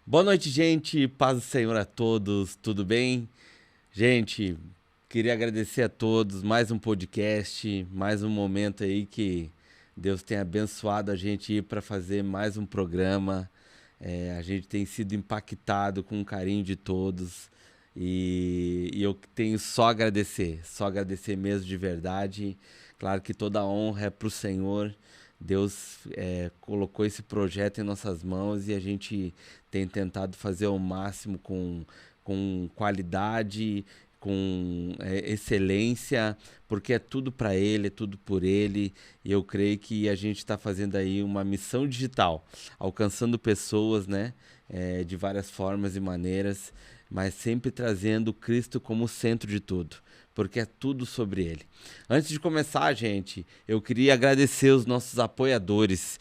Boa noite, gente. Paz do Senhor a todos. Tudo bem? Gente, queria agradecer a todos. Mais um podcast, mais um momento aí que Deus tem abençoado a gente ir para fazer mais um programa. A gente tem sido impactado com o carinho de todos. E eu tenho só agradecer mesmo de verdade. Claro que toda a honra é para o Senhor. Deus colocou esse projeto em nossas mãos e a gente tem tentado fazer ao máximo com qualidade, com excelência, porque é tudo para Ele, é tudo por Ele. E eu creio que a gente está fazendo aí uma missão digital, alcançando pessoas, né, de várias formas e maneiras, mas sempre trazendo Cristo como centro de tudo, porque é tudo sobre Ele. Antes de começar, gente, eu queria agradecer os nossos apoiadores,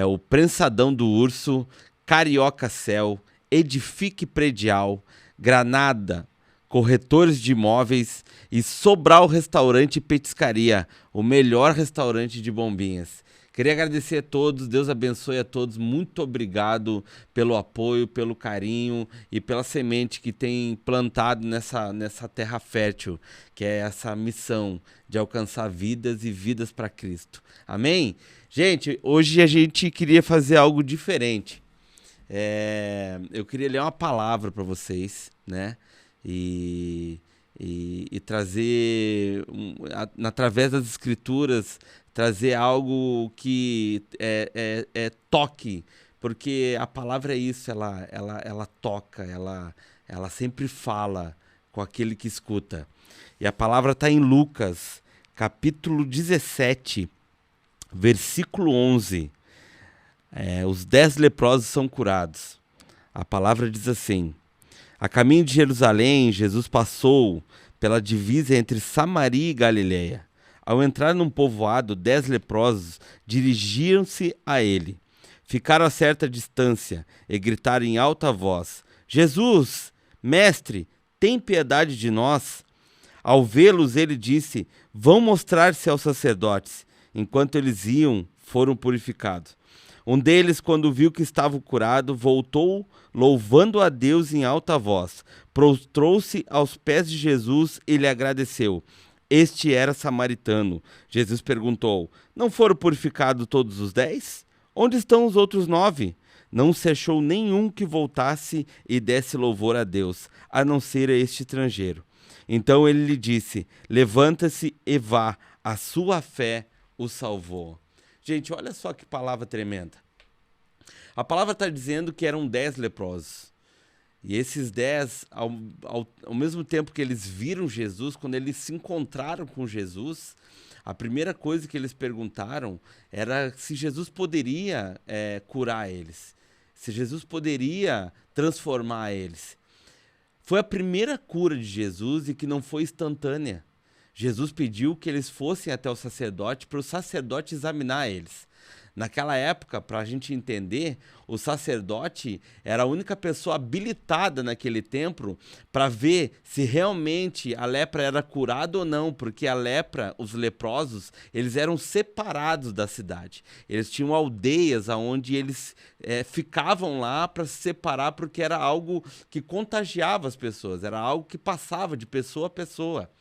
o Prensadão do Urso, Carioca Cel, Edifique Predial, Granada, Corretores de Imóveis e Sobral Restaurante e Petiscaria, o melhor restaurante de Bombinhas. Queria agradecer a todos, Deus abençoe a todos, muito obrigado pelo apoio, pelo carinho e pela semente que tem plantado nessa terra fértil, que é essa missão de alcançar vidas e vidas para Cristo. Amém? Gente, hoje a gente queria fazer algo diferente. Eu queria ler uma palavra para vocês, né? E trazer, através das escrituras, trazer algo que toque, porque a palavra é isso, ela toca, ela sempre fala com aquele que escuta. E a palavra está em Lucas, capítulo 17, versículo 11. Os 10 leprosos são curados. A palavra diz assim: a caminho de Jerusalém, Jesus passou pela divisa entre Samaria e Galileia. Ao entrar num povoado, 10 leprosos dirigiram-se a ele. Ficaram a certa distância e gritaram em alta voz: Jesus, mestre, tem piedade de nós. Ao vê-los, ele disse: vão mostrar-se aos sacerdotes. Enquanto eles iam, foram purificados. Um deles, quando viu que estava curado, voltou, louvando a Deus em alta voz. Prostrou-se aos pés de Jesus e lhe agradeceu. Este era samaritano. Jesus perguntou: não foram purificados todos os 10? Onde estão os outros 9? Não se achou nenhum que voltasse e desse louvor a Deus, a não ser a este estrangeiro. Então ele lhe disse: levanta-se e vá, a sua fé o salvou. Gente, olha só que palavra tremenda. A palavra está dizendo que eram 10 leprosos. E esses 10, ao mesmo tempo que eles viram Jesus, quando eles se encontraram com Jesus, a primeira coisa que eles perguntaram era se Jesus poderia curar eles, se Jesus poderia transformar eles. Foi a primeira cura de Jesus e que não foi instantânea. Jesus pediu que eles fossem até o sacerdote para o sacerdote examinar eles. Naquela época, para a gente entender, o sacerdote era a única pessoa habilitada naquele templo para ver se realmente a lepra era curada ou não, porque a lepra, os leprosos, eles eram separados da cidade. Eles tinham aldeias onde eles ficavam lá para se separar, porque era algo que contagiava as pessoas, era algo que passava de pessoa a pessoa.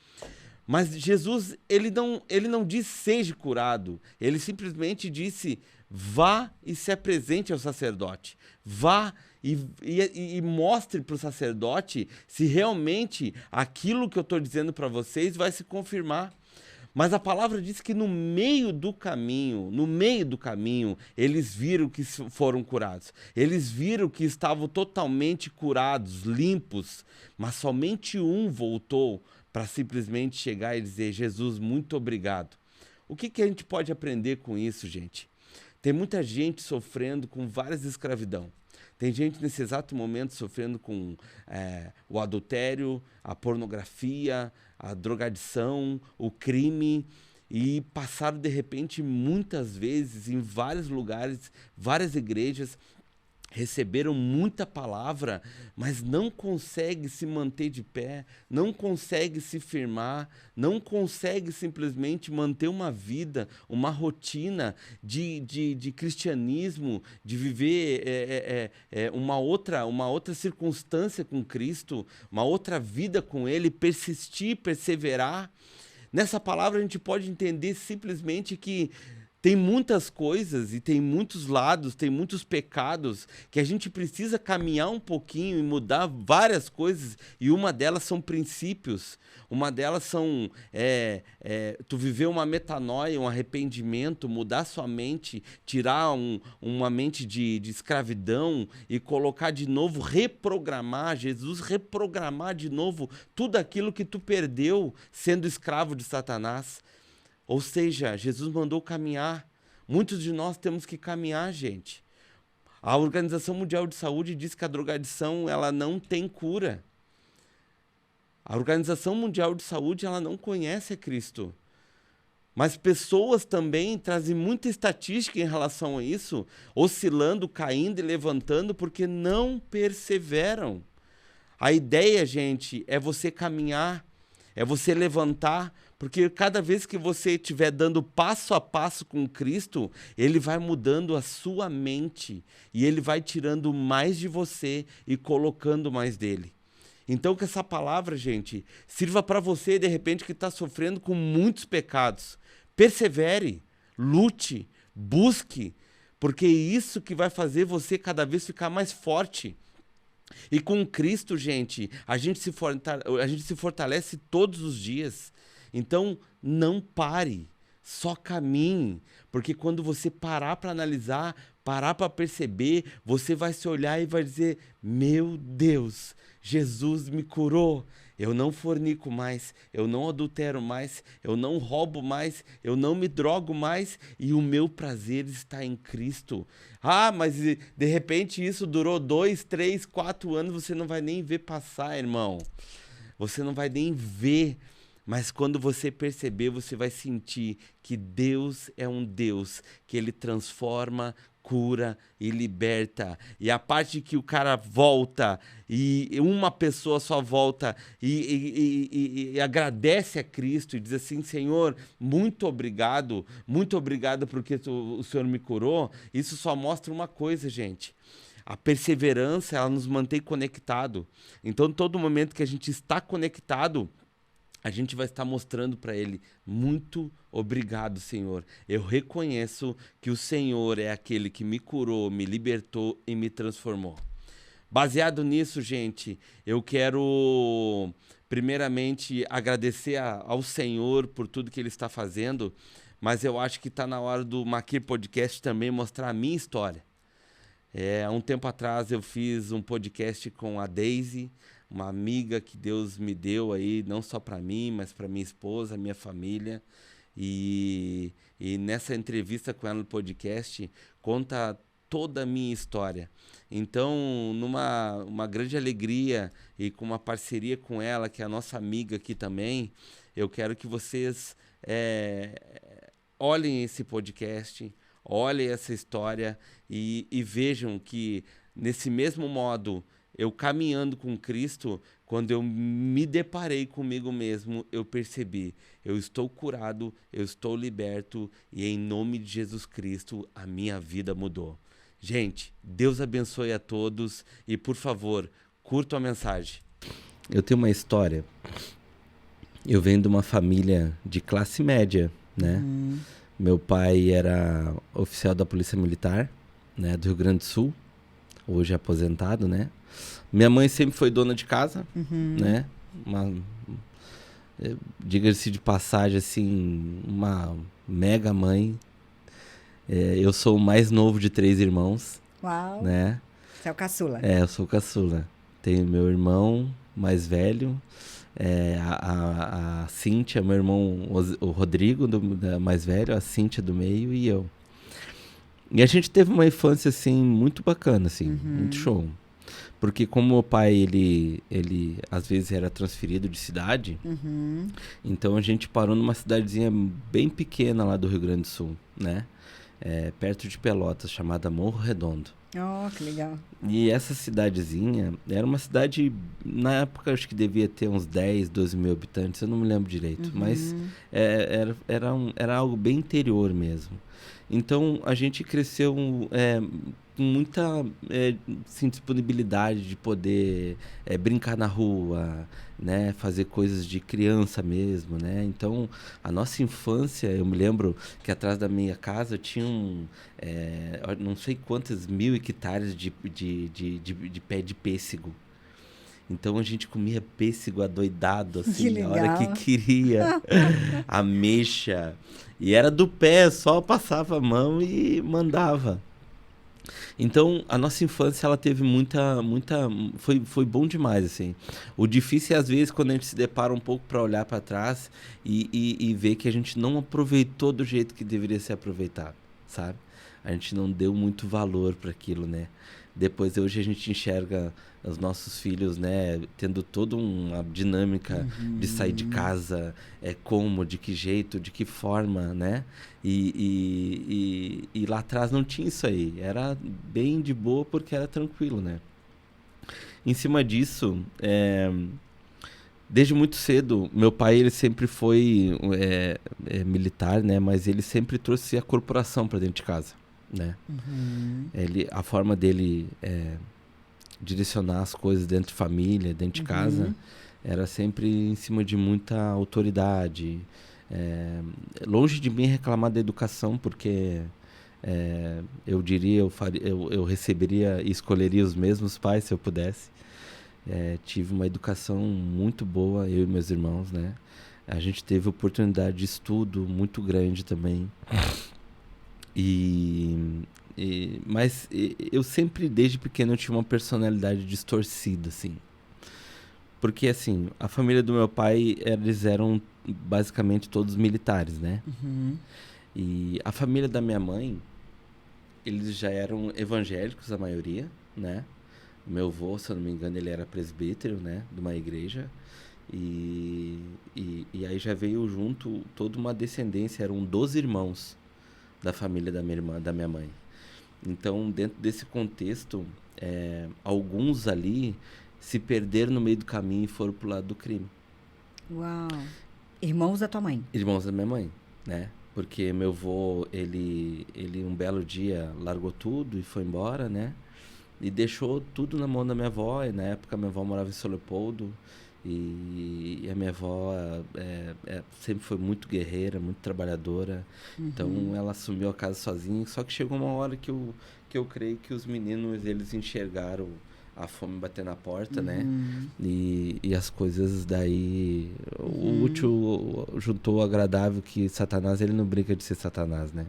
Mas Jesus, ele não disse seja curado, ele simplesmente disse vá e se apresente ao sacerdote, vá e mostre para o sacerdote se realmente aquilo que eu estou dizendo para vocês vai se confirmar. Mas a palavra diz que no meio do caminho, eles viram que foram curados. Eles viram que estavam totalmente curados, limpos, mas somente um voltou para simplesmente chegar e dizer: Jesus, muito obrigado. O que a gente pode aprender com isso, gente? Tem muita gente sofrendo com várias escravidão. Tem gente nesse exato momento sofrendo com o adultério, a pornografia, a drogadição, o crime, e passaram de repente muitas vezes em vários lugares, várias igrejas, receberam muita palavra, mas não consegue se manter de pé, não consegue se firmar, não consegue simplesmente manter uma vida, uma rotina de cristianismo, de viver uma outra circunstância com Cristo, uma outra vida com Ele, persistir, perseverar. Nessa palavra a gente pode entender simplesmente que tem muitas coisas e tem muitos lados, tem muitos pecados que a gente precisa caminhar um pouquinho e mudar várias coisas, e uma delas são princípios, uma delas são tu viver uma metanoia, um arrependimento, mudar sua mente, tirar uma mente de escravidão e colocar de novo, reprogramar, Jesus reprogramar de novo tudo aquilo que tu perdeu sendo escravo de Satanás. Ou seja, Jesus mandou caminhar. Muitos de nós temos que caminhar, gente. A Organização Mundial de Saúde diz que a drogadição ela não tem cura. A Organização Mundial de Saúde ela não conhece a Cristo. Mas pessoas também trazem muita estatística em relação a isso, oscilando, caindo e levantando, porque não perseveram. A ideia, gente, é você caminhar, é você levantar, porque cada vez que você estiver dando passo a passo com Cristo, Ele vai mudando a sua mente e Ele vai tirando mais de você e colocando mais dele. Então que essa palavra, gente, sirva para você, de repente, que está sofrendo com muitos pecados. Persevere, lute, busque, porque é isso que vai fazer você cada vez ficar mais forte. E com Cristo, gente, a gente se fortalece todos os dias. Então, não pare, só caminhe, porque quando você parar para analisar, parar para perceber, você vai se olhar e vai dizer, meu Deus, Jesus me curou, eu não fornico mais, eu não adultero mais, eu não roubo mais, eu não me drogo mais e o meu prazer está em Cristo. Ah, mas de repente isso durou 2, 3, 4 anos, você não vai nem ver passar, irmão. Você não vai nem ver. Mas quando você perceber, você vai sentir que Deus é um Deus, que Ele transforma, cura e liberta. E a parte que o cara volta, e uma pessoa só volta e agradece a Cristo e diz assim, Senhor, muito obrigado porque o Senhor me curou. Isso só mostra uma coisa, gente. A perseverança, ela nos mantém conectado. Então, todo momento que a gente está conectado, a gente vai estar mostrando para Ele, muito obrigado, Senhor. Eu reconheço que o Senhor é aquele que me curou, me libertou e me transformou. Baseado nisso, gente, eu quero primeiramente agradecer ao Senhor por tudo que Ele está fazendo, mas eu acho que está na hora do Maquir Podcast também mostrar a minha história. Há um tempo atrás eu fiz um podcast com a Daisy, uma amiga que Deus me deu aí, não só para mim, mas para minha esposa, minha família. E nessa entrevista com ela no podcast, conta toda a minha história. Então, uma grande alegria e com uma parceria com ela, que é a nossa amiga aqui também, eu quero que vocês olhem esse podcast, olhem essa história e vejam que, nesse mesmo modo, eu caminhando com Cristo, quando eu me deparei comigo mesmo, eu percebi, eu estou curado, eu estou liberto e em nome de Jesus Cristo a minha vida mudou. Gente, Deus abençoe a todos e, por favor, curtam a mensagem. Eu tenho uma história. Eu venho de uma família de classe média, né? Meu pai era oficial da Polícia Militar, né, do Rio Grande do Sul, hoje aposentado, né? Minha mãe sempre foi dona de casa, né? Diga-se de passagem, assim, uma mega mãe. Eu sou o mais novo de 3 irmãos. Uau! Né? Você é o caçula? Eu sou o caçula. Tenho meu irmão mais velho, a Cíntia, meu irmão, o Rodrigo, mais velho, a Cíntia do meio e eu. E a gente teve uma infância, assim, muito bacana, assim, muito show. Porque como meu pai, ele às vezes era transferido de cidade, então a gente parou numa cidadezinha bem pequena lá do Rio Grande do Sul, né? Perto de Pelotas, chamada Morro Redondo. Oh, que legal. E essa cidadezinha era uma cidade, na época acho que devia ter uns 10, 12 mil habitantes, eu não me lembro direito, mas era algo bem interior mesmo. Então a gente cresceu com muita assim, disponibilidade de poder brincar na rua, né, fazer coisas de criança mesmo, né? Então a nossa infância, eu me lembro que atrás da minha casa tinha não sei quantas mil hectares de pé de pêssego. Então a gente comia pêssego adoidado, Que assim, a hora que legal. queria, ameixa. E era do pé, só passava a mão e mandava. Então, a nossa infância, ela teve foi bom demais, assim. O difícil é, às vezes, quando a gente se depara um pouco para olhar para trás e ver que a gente não aproveitou do jeito que deveria ser aproveitado, sabe? A gente não deu muito valor para aquilo, né? Depois, hoje, a gente enxerga os nossos filhos, né, tendo toda uma dinâmica de sair de casa, como, de que jeito, de que forma, né? E lá atrás não tinha isso aí. Era bem de boa porque era tranquilo, né? Em cima disso, desde muito cedo, meu pai ele sempre foi militar, né? Mas ele sempre trouxe a corporação para dentro de casa, né? A forma dele direcionar as coisas dentro de família, dentro de casa, era sempre em cima de muita autoridade. Longe de mim reclamar da educação, porque eu diria, eu receberia e escolheria os mesmos pais se eu pudesse. Tive uma educação muito boa, eu e meus irmãos, né? A gente teve oportunidade de estudo muito grande também. Mas eu sempre, desde pequeno, eu tinha uma personalidade distorcida, assim. Porque, assim, a família do meu pai, eles eram basicamente todos militares, né? E a família da minha mãe, eles já eram evangélicos, a maioria, né? Meu avô, se eu não me engano, ele era presbítero, né? De uma igreja. E aí já veio junto toda uma descendência, eram 12 irmãos da família da minha irmã, da minha mãe. Então, dentro desse contexto, alguns ali se perderam no meio do caminho e foram pro lado do crime. Uau. Irmãos da tua mãe? Irmãos da minha mãe, né? Porque meu avô, ele um belo dia largou tudo e foi embora, né? E deixou tudo na mão da minha avó. E na época, minha avó morava em São Leopoldo. E a minha avó sempre foi muito guerreira, muito trabalhadora. Então, ela assumiu a casa sozinha. Só que chegou uma hora que eu creio que os meninos, eles enxergaram a fome bater na porta, né? E as coisas daí... O útil juntou o agradável, que Satanás, ele não brinca de ser Satanás, né?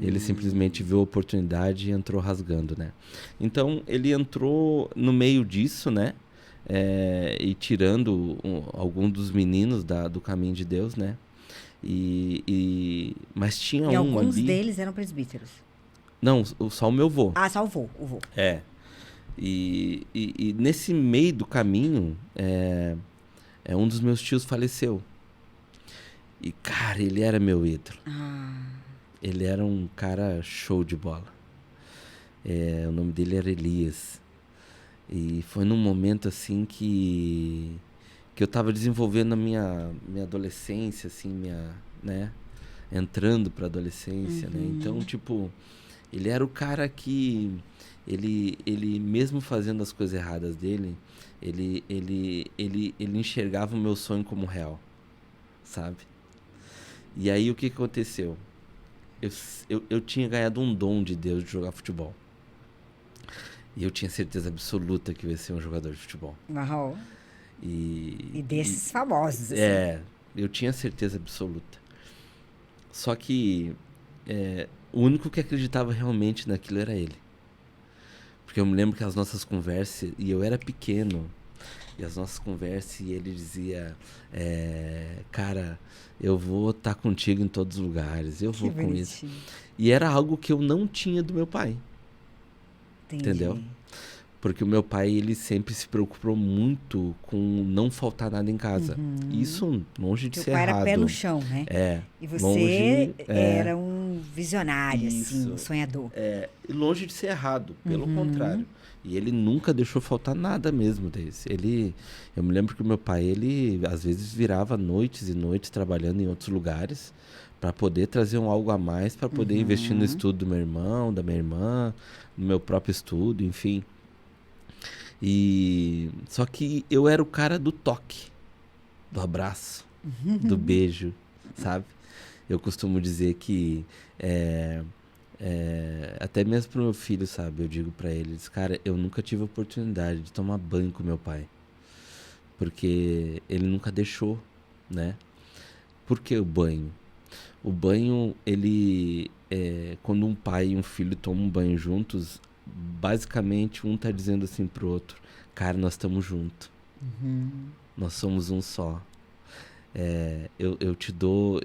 Ele simplesmente viu a oportunidade e entrou rasgando, né? Então, ele entrou no meio disso, né? E tirando algum dos meninos do caminho de Deus, né? Mas tinha E alguns ali... deles eram presbíteros? Não, só o meu avô. Ah, só o vô. E nesse meio do caminho, um dos meus tios faleceu. E, cara, ele era meu ídolo. Ele era um cara show de bola. O nome dele era Elias. E foi num momento, assim, que eu tava desenvolvendo a minha adolescência, assim, né? Entrando pra adolescência, né? Então, tipo, ele era o cara que... Ele mesmo fazendo as coisas erradas dele, ele enxergava o meu sonho como real, sabe? E aí o que aconteceu? Eu tinha ganhado um dom de Deus de jogar futebol. E eu tinha certeza absoluta que eu ia ser um jogador de futebol. Uau. E desses famosos, assim. Eu tinha certeza absoluta. Só que o único que acreditava realmente naquilo era ele. Porque eu me lembro que as nossas conversas, e eu era pequeno, e as nossas conversas, e ele dizia, cara, eu vou estar contigo em todos os lugares, eu vou com isso. E era algo que eu não tinha do meu pai. Entendi. Entendeu? Porque o meu pai, ele sempre se preocupou muito com não faltar nada em casa. Isso longe de ser errado. Teu pai era pé no chão, né? É. E você era visionário, assim, sonhador. Longe de ser errado, pelo contrário. E ele nunca deixou faltar nada mesmo desse. Eu me lembro que o meu pai, ele às vezes virava noites e noites trabalhando em outros lugares para poder trazer algo a mais, para poder investir no estudo do meu irmão, da minha irmã, no meu próprio estudo, enfim. Só que eu era o cara do toque, do abraço, do beijo, sabe? Eu costumo dizer que até mesmo pro meu filho, sabe? Eu digo pra ele, cara, eu nunca tive a oportunidade de tomar banho com meu pai, porque ele nunca deixou, né? Por que o banho? O banho, quando um pai e um filho tomam um banho juntos, basicamente um tá dizendo assim pro outro, cara, nós estamos juntos, nós somos um só. Eu te dou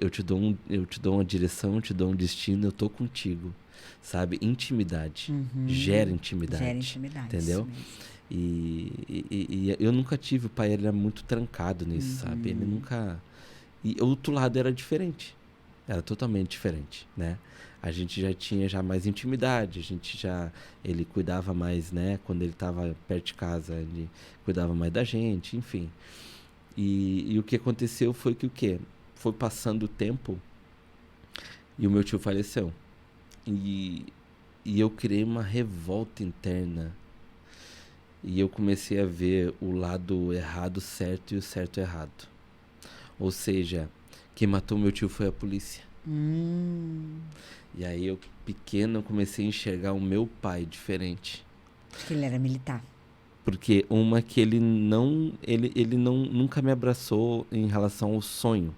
uma direção, eu te dou um destino, eu tô contigo, sabe? Intimidade, gera intimidade, entendeu? E eu nunca tive, o pai ele era muito trancado nisso, sabe? Ele nunca... E o outro lado era diferente, era totalmente diferente, né? A gente já tinha mais intimidade, ele cuidava mais, né? Quando ele estava perto de casa, ele cuidava mais da gente, enfim. E o que aconteceu foi que foi passando o tempo e o meu tio faleceu. E eu criei uma revolta interna. E eu comecei a ver o lado errado certo e o certo errado. Ou seja, quem matou meu tio foi a polícia. E aí eu, pequeno, comecei a enxergar o meu pai diferente. Porque ele era militar. Porque que ele nunca me abraçou em relação ao sonho.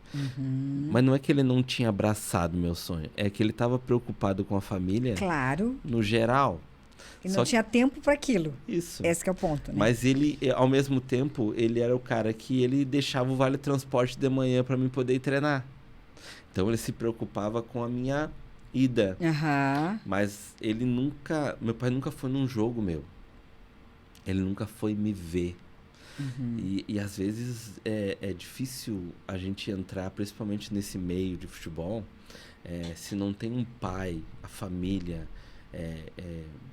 Mas não é que ele não tinha abraçado meu sonho, é que ele estava preocupado com a família. Claro. No geral. E não tinha tempo para aquilo. Isso. Esse que é o ponto, né? Mas ele, ao mesmo tempo, ele era o cara que ele deixava o vale transporte de manhã para mim poder ir treinar. Então ele se preocupava com a minha ida. Mas meu pai nunca foi num jogo meu. Ele nunca foi me ver. E às vezes é difícil a gente entrar, principalmente nesse meio de futebol, se não tem um pai, a família,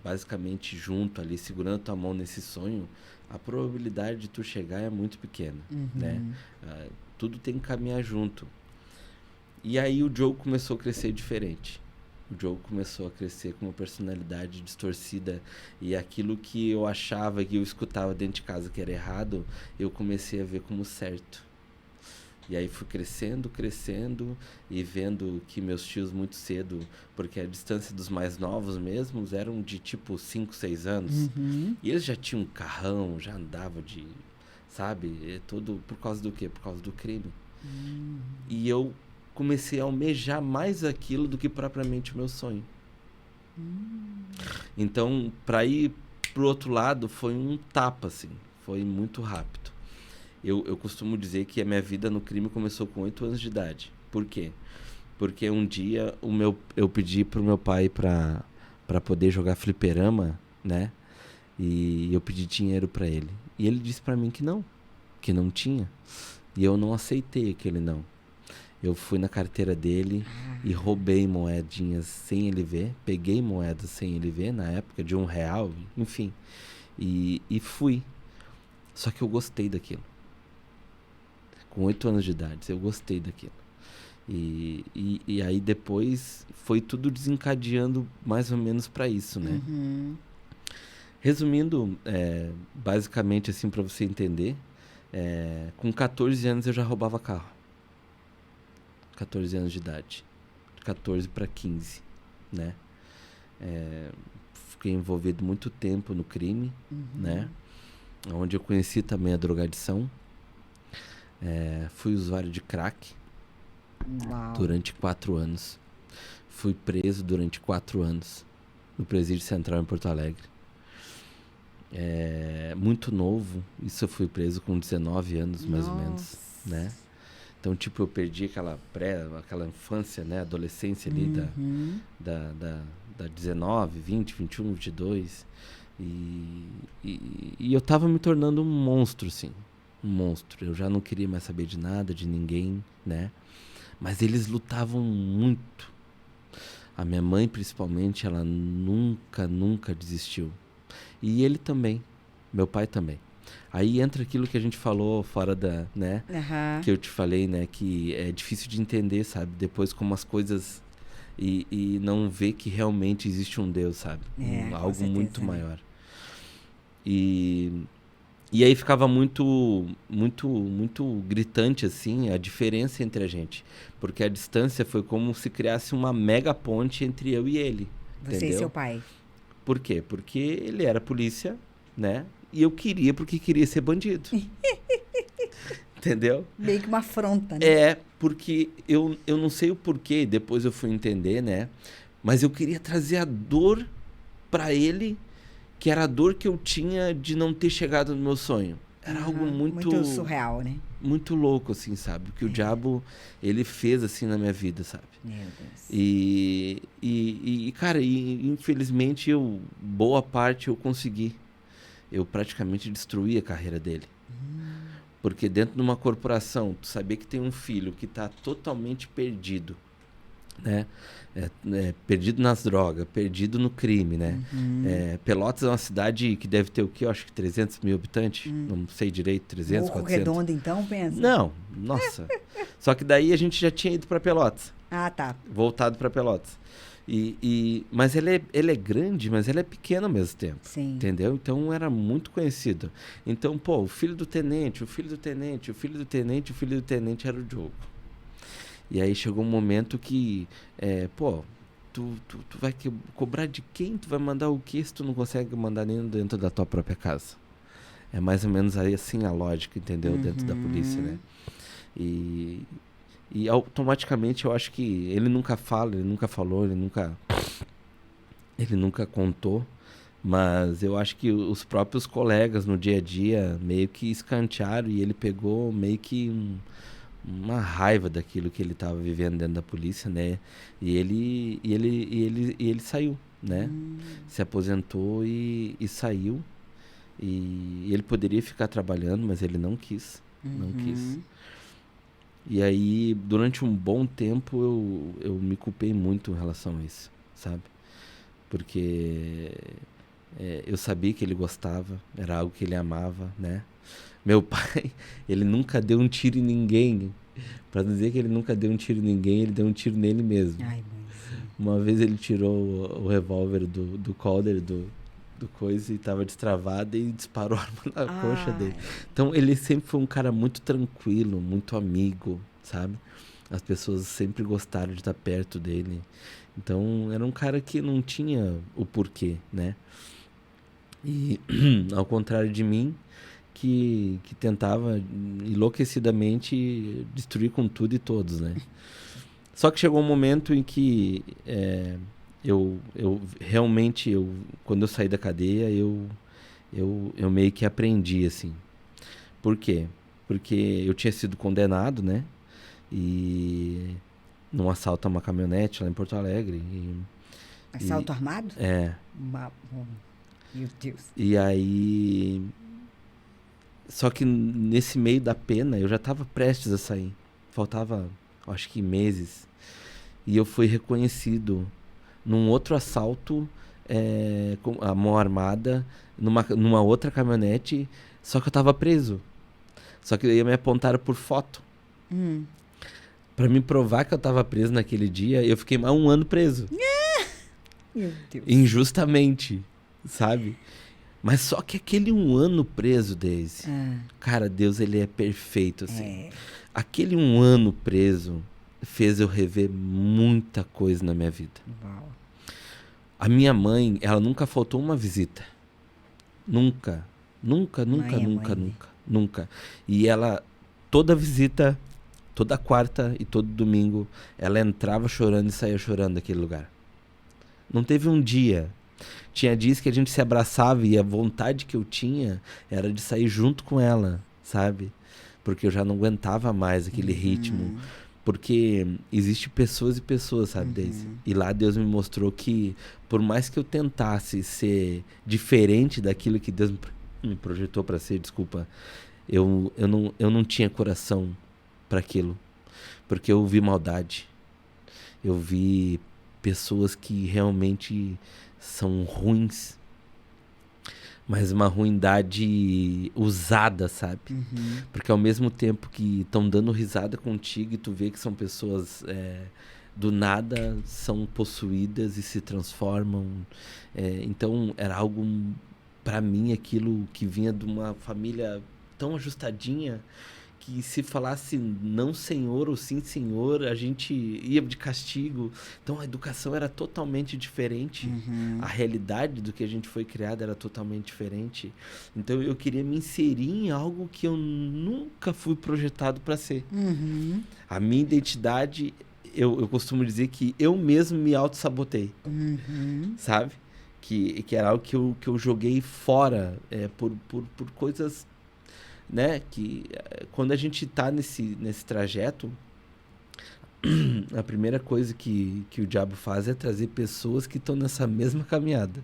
basicamente junto ali, segurando tua mão nesse sonho, a probabilidade de tu chegar é muito pequena, né? Tudo tem que caminhar junto. E aí o Joe começou a crescer diferente. O Joe começou a crescer com uma personalidade distorcida, e aquilo que eu achava, que eu escutava dentro de casa que era errado, eu comecei a ver como certo. E aí fui crescendo e vendo que meus tios muito cedo, porque a distância dos mais novos mesmos eram de tipo 5, 6 anos. E eles já tinham um carrão, já andavam sabe? Tudo por causa do quê? Por causa do crime. E eu comecei a almejar mais aquilo do que propriamente o meu sonho. Então, para ir pro outro lado, foi um tapa, assim. Foi muito rápido. Eu costumo dizer que a minha vida no crime começou com 8 anos de idade. Por quê? Porque um dia eu pedi pro meu pai para poder jogar fliperama, né? E eu pedi dinheiro para ele. E ele disse para mim que não tinha. E eu não aceitei aquele não. Eu fui na carteira dele e roubei moedinhas sem ele ver. Peguei moedas sem ele ver, na época, de R$1, enfim. E fui. Só que eu gostei daquilo. Com 8 anos de idade, eu gostei daquilo. E aí depois foi tudo desencadeando mais ou menos para isso, né? Resumindo, basicamente assim, para você entender, com 14 anos eu já roubava carro. 14 anos de idade. De 14 para 15, né? Fiquei envolvido muito tempo no crime, né? Onde eu conheci também a drogadição. Fui usuário de crack. Uau. Durante 4 anos. Fui preso durante 4 anos no Presídio Central em Porto Alegre. Muito novo. Isso eu fui preso com 19 anos, mais ou menos, né? Então, tipo, eu perdi aquela infância, né? Adolescência ali da 19, 20, 21, 22. E eu tava me tornando um monstro, assim. Um monstro. Eu já não queria mais saber de nada, de ninguém, né? Mas eles lutavam muito. A minha mãe, principalmente, ela nunca desistiu. E ele também. Meu pai também. Aí entra aquilo que a gente falou fora da, né? Que eu te falei, né? Que é difícil de entender, sabe? Depois como as coisas... E não ver que realmente existe um Deus, sabe? Algo certeza, muito maior. E aí ficava muito gritante, assim, a diferença entre a gente. Porque a distância foi como se criasse uma mega ponte entre eu e ele. Você entendeu? E seu pai. Por quê? Porque ele era polícia, né? E eu porque queria ser bandido. Entendeu? Meio que uma afronta, né? É, porque eu não sei o porquê, depois eu fui entender, né? Mas eu queria trazer a dor pra ele, que era a dor que eu tinha de não ter chegado no meu sonho. Era algo muito surreal, né? Muito louco, assim, sabe? Que o diabo, ele fez, assim, na minha vida, sabe? Meu Deus. Cara, infelizmente, boa parte eu consegui. Eu praticamente destruí a carreira dele. Porque dentro de uma corporação, tu saber que tem um filho que está totalmente perdido, né? Perdido nas drogas, perdido no crime, né? Pelotas é uma cidade que deve ter o quê? Eu acho que 300 mil habitantes. Não sei direito, 300, Morro 400. Redondo, então, pensa? Não, nossa. Só que daí a gente já tinha ido para Pelotas. Ah, tá. Voltado para Pelotas. Mas ela é grande, mas ela é pequena ao mesmo tempo. Sim. Entendeu? Então era muito conhecido. Então, pô, o filho do tenente era o Diogo. E aí chegou um momento que, tu vai cobrar de quem? Tu vai mandar o quê se tu não consegue mandar nem dentro da tua própria casa? É mais ou menos aí assim a lógica, entendeu? Dentro da polícia, né? E automaticamente eu acho que ele nunca fala, ele nunca falou, ele nunca contou, mas eu acho que os próprios colegas no dia a dia meio que escantearam e ele pegou meio que uma raiva daquilo que ele estava vivendo dentro da polícia, né? E ele saiu, né? Se aposentou e saiu. E ele poderia ficar trabalhando, mas ele não quis. Não quis. E aí, durante um bom tempo, eu me culpei muito em relação a isso, sabe? Porque eu sabia que ele gostava, era algo que ele amava, né? Meu pai, ele nunca deu um tiro em ninguém. Pra dizer que ele nunca deu um tiro em ninguém, ele deu um tiro nele mesmo. Ai, uma vez ele tirou o revólver do collar do coisa e tava destravado e disparou a arma na coxa dele. Então ele sempre foi um cara muito tranquilo, muito amigo, sabe? As pessoas sempre gostaram de estar perto dele. Então era um cara que não tinha o porquê, né? E ao contrário de mim, que tentava enlouquecidamente destruir com tudo e todos, né? Só que chegou um momento em que eu realmente, quando eu saí da cadeia, eu meio que aprendi, assim. Por quê? Porque eu tinha sido condenado, né? E num assalto a uma caminhonete lá em Porto Alegre. Assalto armado? É. Meu Deus. E aí... Só que nesse meio da pena, eu já estava prestes a sair. Faltava, acho que meses. E eu fui reconhecido num outro assalto com a mão armada, numa outra caminhonete, só que eu tava preso. Só que aí me apontaram por foto. Pra me provar que eu tava preso naquele dia, eu fiquei mais um ano preso. Meu Deus. Injustamente, sabe? Mas só que aquele um ano preso, Daisy, cara, Deus, ele é perfeito, assim. Aquele um ano preso fez eu rever muita coisa na minha vida. Uau. A minha mãe, ela nunca faltou uma visita. Nunca. Nunca. E ela, toda visita, toda quarta e todo domingo, ela entrava chorando e saía chorando daquele lugar. Não teve um dia. Tinha dias que a gente se abraçava e a vontade que eu tinha era de sair junto com ela, sabe? Porque eu já não aguentava mais aquele ritmo. Porque existe pessoas e pessoas, sabe, Daisy? E lá Deus me mostrou que, por mais que eu tentasse ser diferente daquilo que Deus me projetou para ser, desculpa, eu não tinha coração para aquilo. Porque eu vi maldade. Eu vi pessoas que realmente são ruins, mas uma ruindade usada, sabe? Porque ao mesmo tempo que estão dando risada contigo e tu vê que são pessoas do nada, são possuídas e se transformam. Então era algo, para mim, aquilo que vinha de uma família tão ajustadinha, que se falasse não senhor ou sim senhor, a gente ia de castigo. Então a educação era totalmente diferente. A realidade do que a gente foi criado era totalmente diferente. Então eu queria me inserir em algo que eu nunca fui projetado para ser. A minha identidade, eu costumo dizer que eu mesmo me auto-sabotei. Sabe? Que era algo que eu joguei fora por coisas, né? Que quando a gente tá nesse trajeto, a primeira coisa que o diabo faz é trazer pessoas que estão nessa mesma caminhada.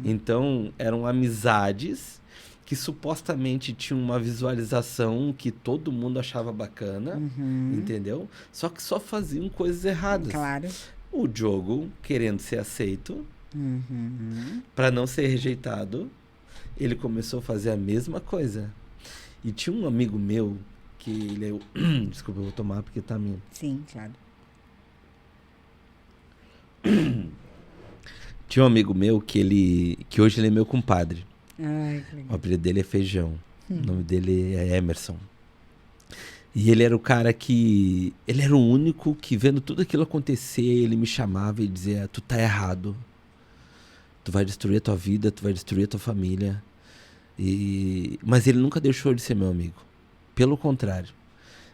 Então, eram amizades que supostamente tinham uma visualização que todo mundo achava bacana, entendeu? Só que só faziam coisas erradas. Claro. O Diogo, querendo ser aceito, para não ser rejeitado, ele começou a fazer a mesma coisa. E tinha um amigo meu que ele é... Desculpa, eu vou tomar porque tá minha. Sim, claro. Tinha um amigo meu que hoje ele é meu compadre. Ai, que O legal. apelido dele é Feijão. O nome dele é Emerson. E ele era o cara que... Ele era o único que, vendo tudo aquilo acontecer, ele me chamava e dizia: tu tá errado. Tu vai destruir a tua vida, tu vai destruir a tua família. Mas ele nunca deixou de ser meu amigo. Pelo contrário.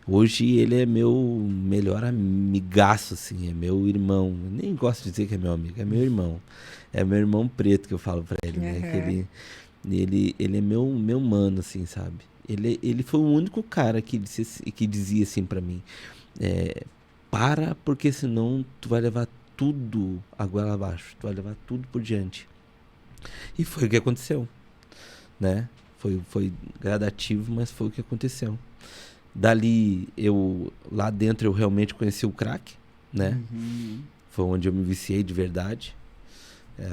Hoje ele é meu melhor amigaço, assim. É meu irmão. Eu nem gosto de dizer que é meu amigo. É meu irmão. É meu irmão preto que eu falo pra ele, né? Que ele é meu mano, assim, sabe? Ele foi o único cara que dizia assim pra mim: para, porque senão tu vai levar tudo agora abaixo. Tu vai levar tudo por diante. E foi o que aconteceu. Né? Foi gradativo, mas foi o que aconteceu. Dali, lá dentro eu realmente conheci o crack, né? Foi onde eu me viciei de verdade.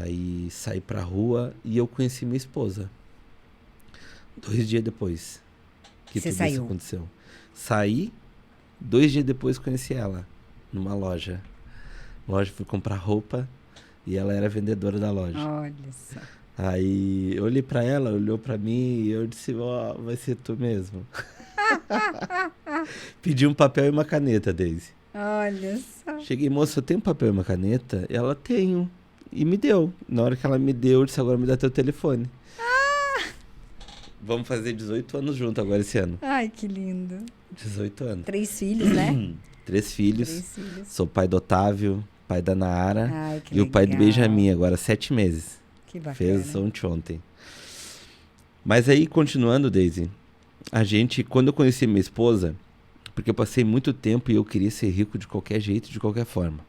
Aí saí pra rua e eu conheci minha esposa. 2 dias depois que Você tudo saiu? isso aconteceu. Saí, 2 dias depois conheci ela numa loja. Fui comprar roupa e ela era vendedora da loja. Olha só. Aí eu olhei pra ela, olhou pra mim e eu disse: ó, vai ser tu mesmo. Pedi um papel e uma caneta, Daisy. Olha só. Cheguei: moça, eu tenho um papel e uma caneta? Ela: tenho. E me deu. Na hora que ela me deu, eu disse: agora me dá teu telefone. Vamos fazer 18 anos juntos agora esse ano. Ai, que lindo. 18 anos. 3 filhos, né? 3 filhos. 3 filhos. Sou pai do Otávio, pai da Nara Ai, que e o pai do legal. Benjamin, agora 7 meses. Que bacana. Fez ontem. Mas aí, continuando, Daisy, quando eu conheci minha esposa, porque eu passei muito tempo e eu queria ser rico de qualquer jeito, de qualquer forma.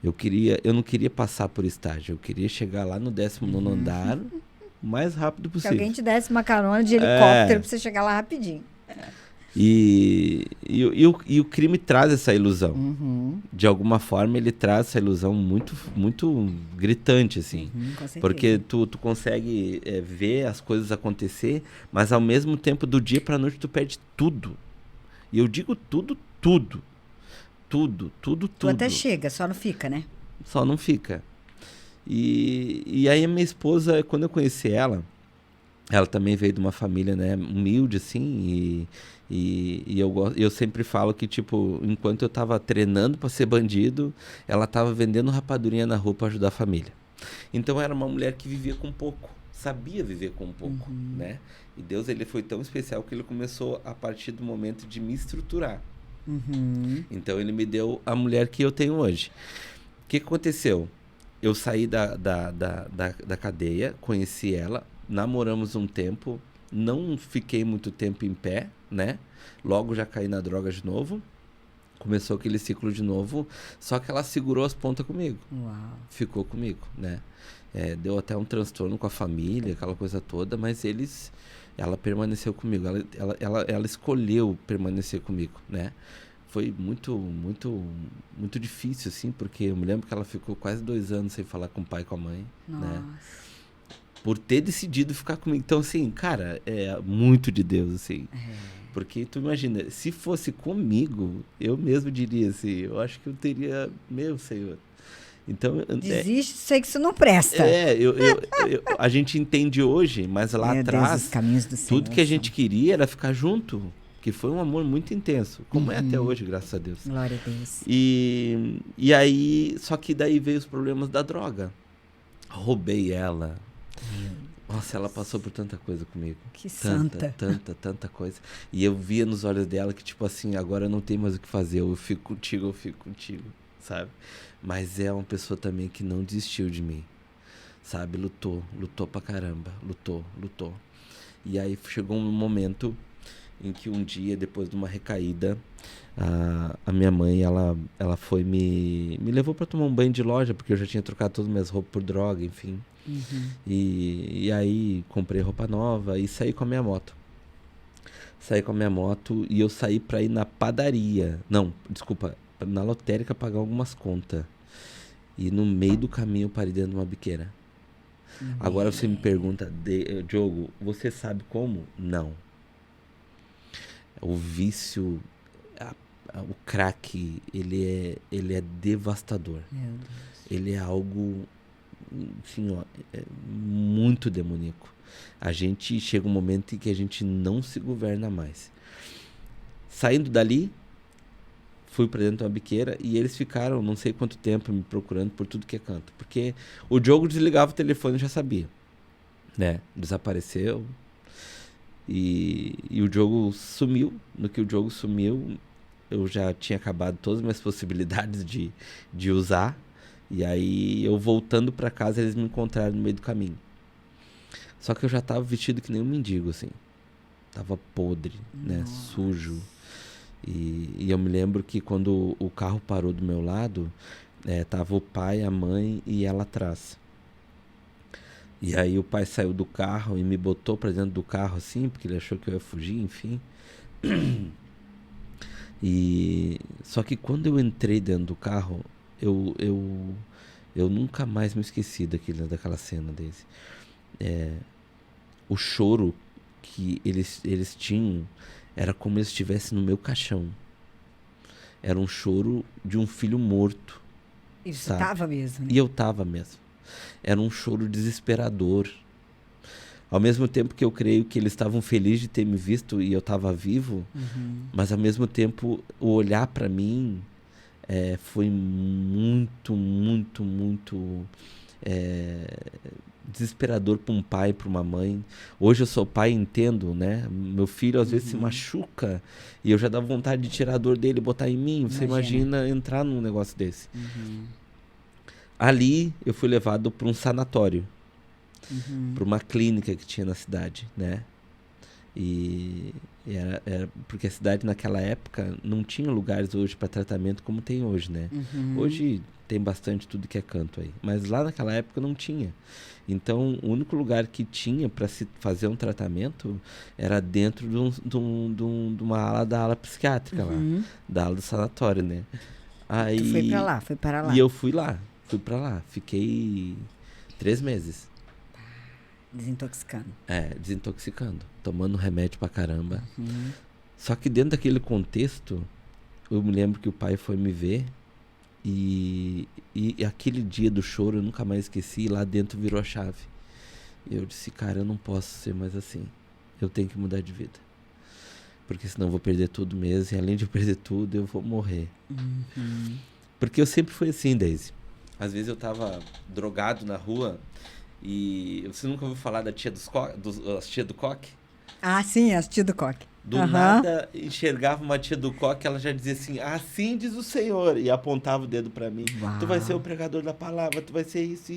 Eu não queria passar por estágio, eu queria chegar lá no 19º andar o mais rápido Se possível. alguém te desse uma carona de helicóptero pra você chegar lá rapidinho. E o crime traz essa ilusão. De alguma forma, ele traz essa ilusão muito, muito gritante, assim. Com certeza. Porque tu consegue ver as coisas acontecer, mas ao mesmo tempo, do dia pra noite, tu perde tudo. E eu digo tudo. Tudo, Tu até chega, só não fica, né? Só não fica. E aí a minha esposa, quando eu conheci ela também veio de uma família, né, humilde, assim, e eu sempre falo que, tipo, enquanto eu tava treinando pra ser bandido, ela tava vendendo rapadurinha na rua pra ajudar a família. Então era uma mulher que vivia com pouco, sabia viver com pouco, né? E Deus, ele foi tão especial que ele começou a partir do momento de me estruturar. Então ele me deu a mulher que eu tenho hoje. O que aconteceu? Eu saí da cadeia, conheci ela, namoramos um tempo, não fiquei muito tempo em pé, né? Logo já caí na droga de novo. Começou aquele ciclo de novo, só que ela segurou as pontas comigo. Uau. Ficou comigo, né? Deu até um transtorno com a família, aquela coisa toda, mas ela permaneceu comigo. Ela escolheu permanecer comigo, né? foi muito, muito, muito difícil, assim, porque eu me lembro que ela ficou quase 2 anos sem falar com o pai e com a mãe, né? Por ter decidido ficar comigo. Então, assim, cara, é muito de Deus, assim. Porque tu imagina, se fosse comigo, eu mesmo diria assim, eu acho que eu teria, meu Senhor. Então, desiste, sei que isso não presta. A gente entende hoje, mas lá atrás, os caminhos do Senhor, tudo que a gente queria era ficar junto, que foi um amor muito intenso, como é até hoje, graças a Deus. Glória a Deus. E aí, só que daí veio os problemas da droga. Roubei ela. Nossa, ela passou por tanta coisa comigo. Que santa. Tanta coisa. E eu via nos olhos dela que, tipo assim, agora eu não tenho mais o que fazer. Eu fico contigo, sabe? Mas é uma pessoa também que não desistiu de mim, sabe? Lutou pra caramba. Lutou. E aí chegou um momento em que um dia, depois de uma recaída, a minha mãe, ela foi me levou pra tomar um banho de loja, porque eu já tinha trocado todas as minhas roupas por droga, enfim. E aí comprei roupa nova e saí com a minha moto. E eu saí pra ir na padaria. Não, desculpa, na lotérica pagar algumas contas. E no meio do caminho eu parei dentro de uma biqueira. Agora você me pergunta, Diogo, você sabe como? Não. O vício, o crack, ele é devastador. Meu Deus. Ele é algo, assim, ó, muito demoníaco. A gente chega um momento em que a gente não se governa mais. Saindo dali, fui pra dentro de uma biqueira e eles ficaram não sei quanto tempo me procurando por tudo que é canto. Porque o Diogo desligava o telefone e já sabia, né? Desapareceu. E o Diogo sumiu. No que o Diogo sumiu, eu já tinha acabado todas as minhas possibilidades de usar. E aí, eu voltando pra casa, eles me encontraram no meio do caminho. Só que eu já tava vestido que nem um mendigo, assim. Tava podre, né? Sujo. E eu me lembro que quando o carro parou do meu lado, tava o pai, a mãe e ela atrás. E aí o pai saiu do carro e me botou pra dentro do carro, assim, porque ele achou que eu ia fugir, enfim. Só que quando eu entrei dentro do carro, eu nunca mais me esqueci daquela cena deles. O choro que eles tinham era como eles estivessem no meu caixão. Era um choro de um filho morto. E você tava mesmo, né? E eu tava mesmo. Era um choro desesperador. Ao mesmo tempo que eu creio que eles estavam felizes de ter me visto e eu estava vivo, mas ao mesmo tempo o olhar para mim foi muito, muito, muito desesperador para um pai, para uma mãe. Hoje eu sou pai e entendo, né? Meu filho às vezes se machuca e eu já dá vontade de tirar a dor dele e botar em mim. Você imagina entrar num negócio desse. Ali eu fui levado para um sanatório, para uma clínica que tinha na cidade, né? E era porque a cidade naquela época não tinha lugares hoje para tratamento como tem hoje, né? Hoje tem bastante tudo que é canto aí, mas lá naquela época não tinha. Então o único lugar que tinha para se fazer um tratamento era dentro de uma ala da ala psiquiátrica lá, da ala do sanatório, né? Aí, tu foi para lá. E eu fui para lá, fiquei 3 meses. Desintoxicando. Desintoxicando, tomando remédio pra caramba. Só que dentro daquele contexto, eu me lembro que o pai foi me ver e aquele dia do choro eu nunca mais esqueci, e lá dentro virou a chave. E eu disse, cara, eu não posso ser mais assim. Eu tenho que mudar de vida. Porque senão eu vou perder tudo mesmo, e além de eu perder tudo, eu vou morrer. Porque eu sempre fui assim, Daisy. Às vezes eu tava drogado na rua e você nunca ouviu falar da tia as tia do coque? Ah, sim, as tia do coque. Do nada, enxergava uma tia do coque, ela já dizia assim, assim diz o Senhor, e apontava o dedo pra mim. Uau. Tu vai ser o pregador da palavra, tu vai ser isso.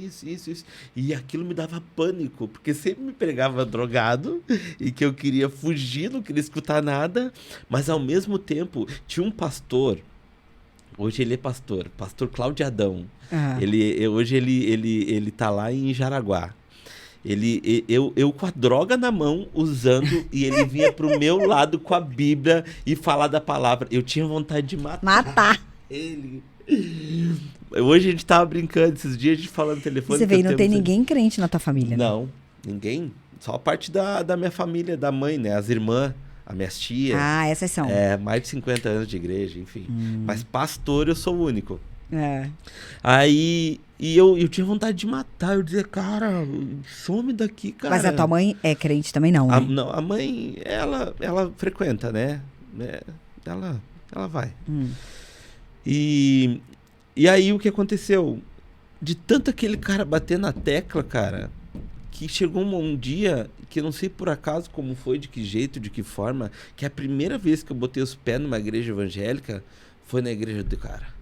E aquilo me dava pânico, porque sempre me pegava drogado, e que eu queria fugir, não queria escutar nada, mas ao mesmo tempo, tinha um pastor, hoje ele é pastor Cláudio Adão. Hoje ele tá lá em Jaraguá. Eu com a droga na mão, usando, e ele vinha pro meu lado com a Bíblia e falar da palavra. Eu tinha vontade de matar ele. Hoje a gente tava brincando, esses dias a gente falando no telefone. Você vê, não tem ninguém crente na tua família, né? Não, ninguém. Só a parte da minha família, da mãe, né? As irmãs, as minhas tias. Ah, essas são. Mais de 50 anos de igreja, enfim. Mas pastor, eu sou o único. É. Aí, eu tinha vontade de matar. Eu dizia, cara, some daqui, cara. Mas a tua mãe é crente também, não, né? Não, a mãe, ela frequenta, né? Ela vai. E aí, o que aconteceu? De tanto aquele cara bater na tecla, cara, que chegou um dia, que eu não sei por acaso como foi, de que jeito, de que forma, que a primeira vez que eu botei os pés numa igreja evangélica foi na igreja do cara.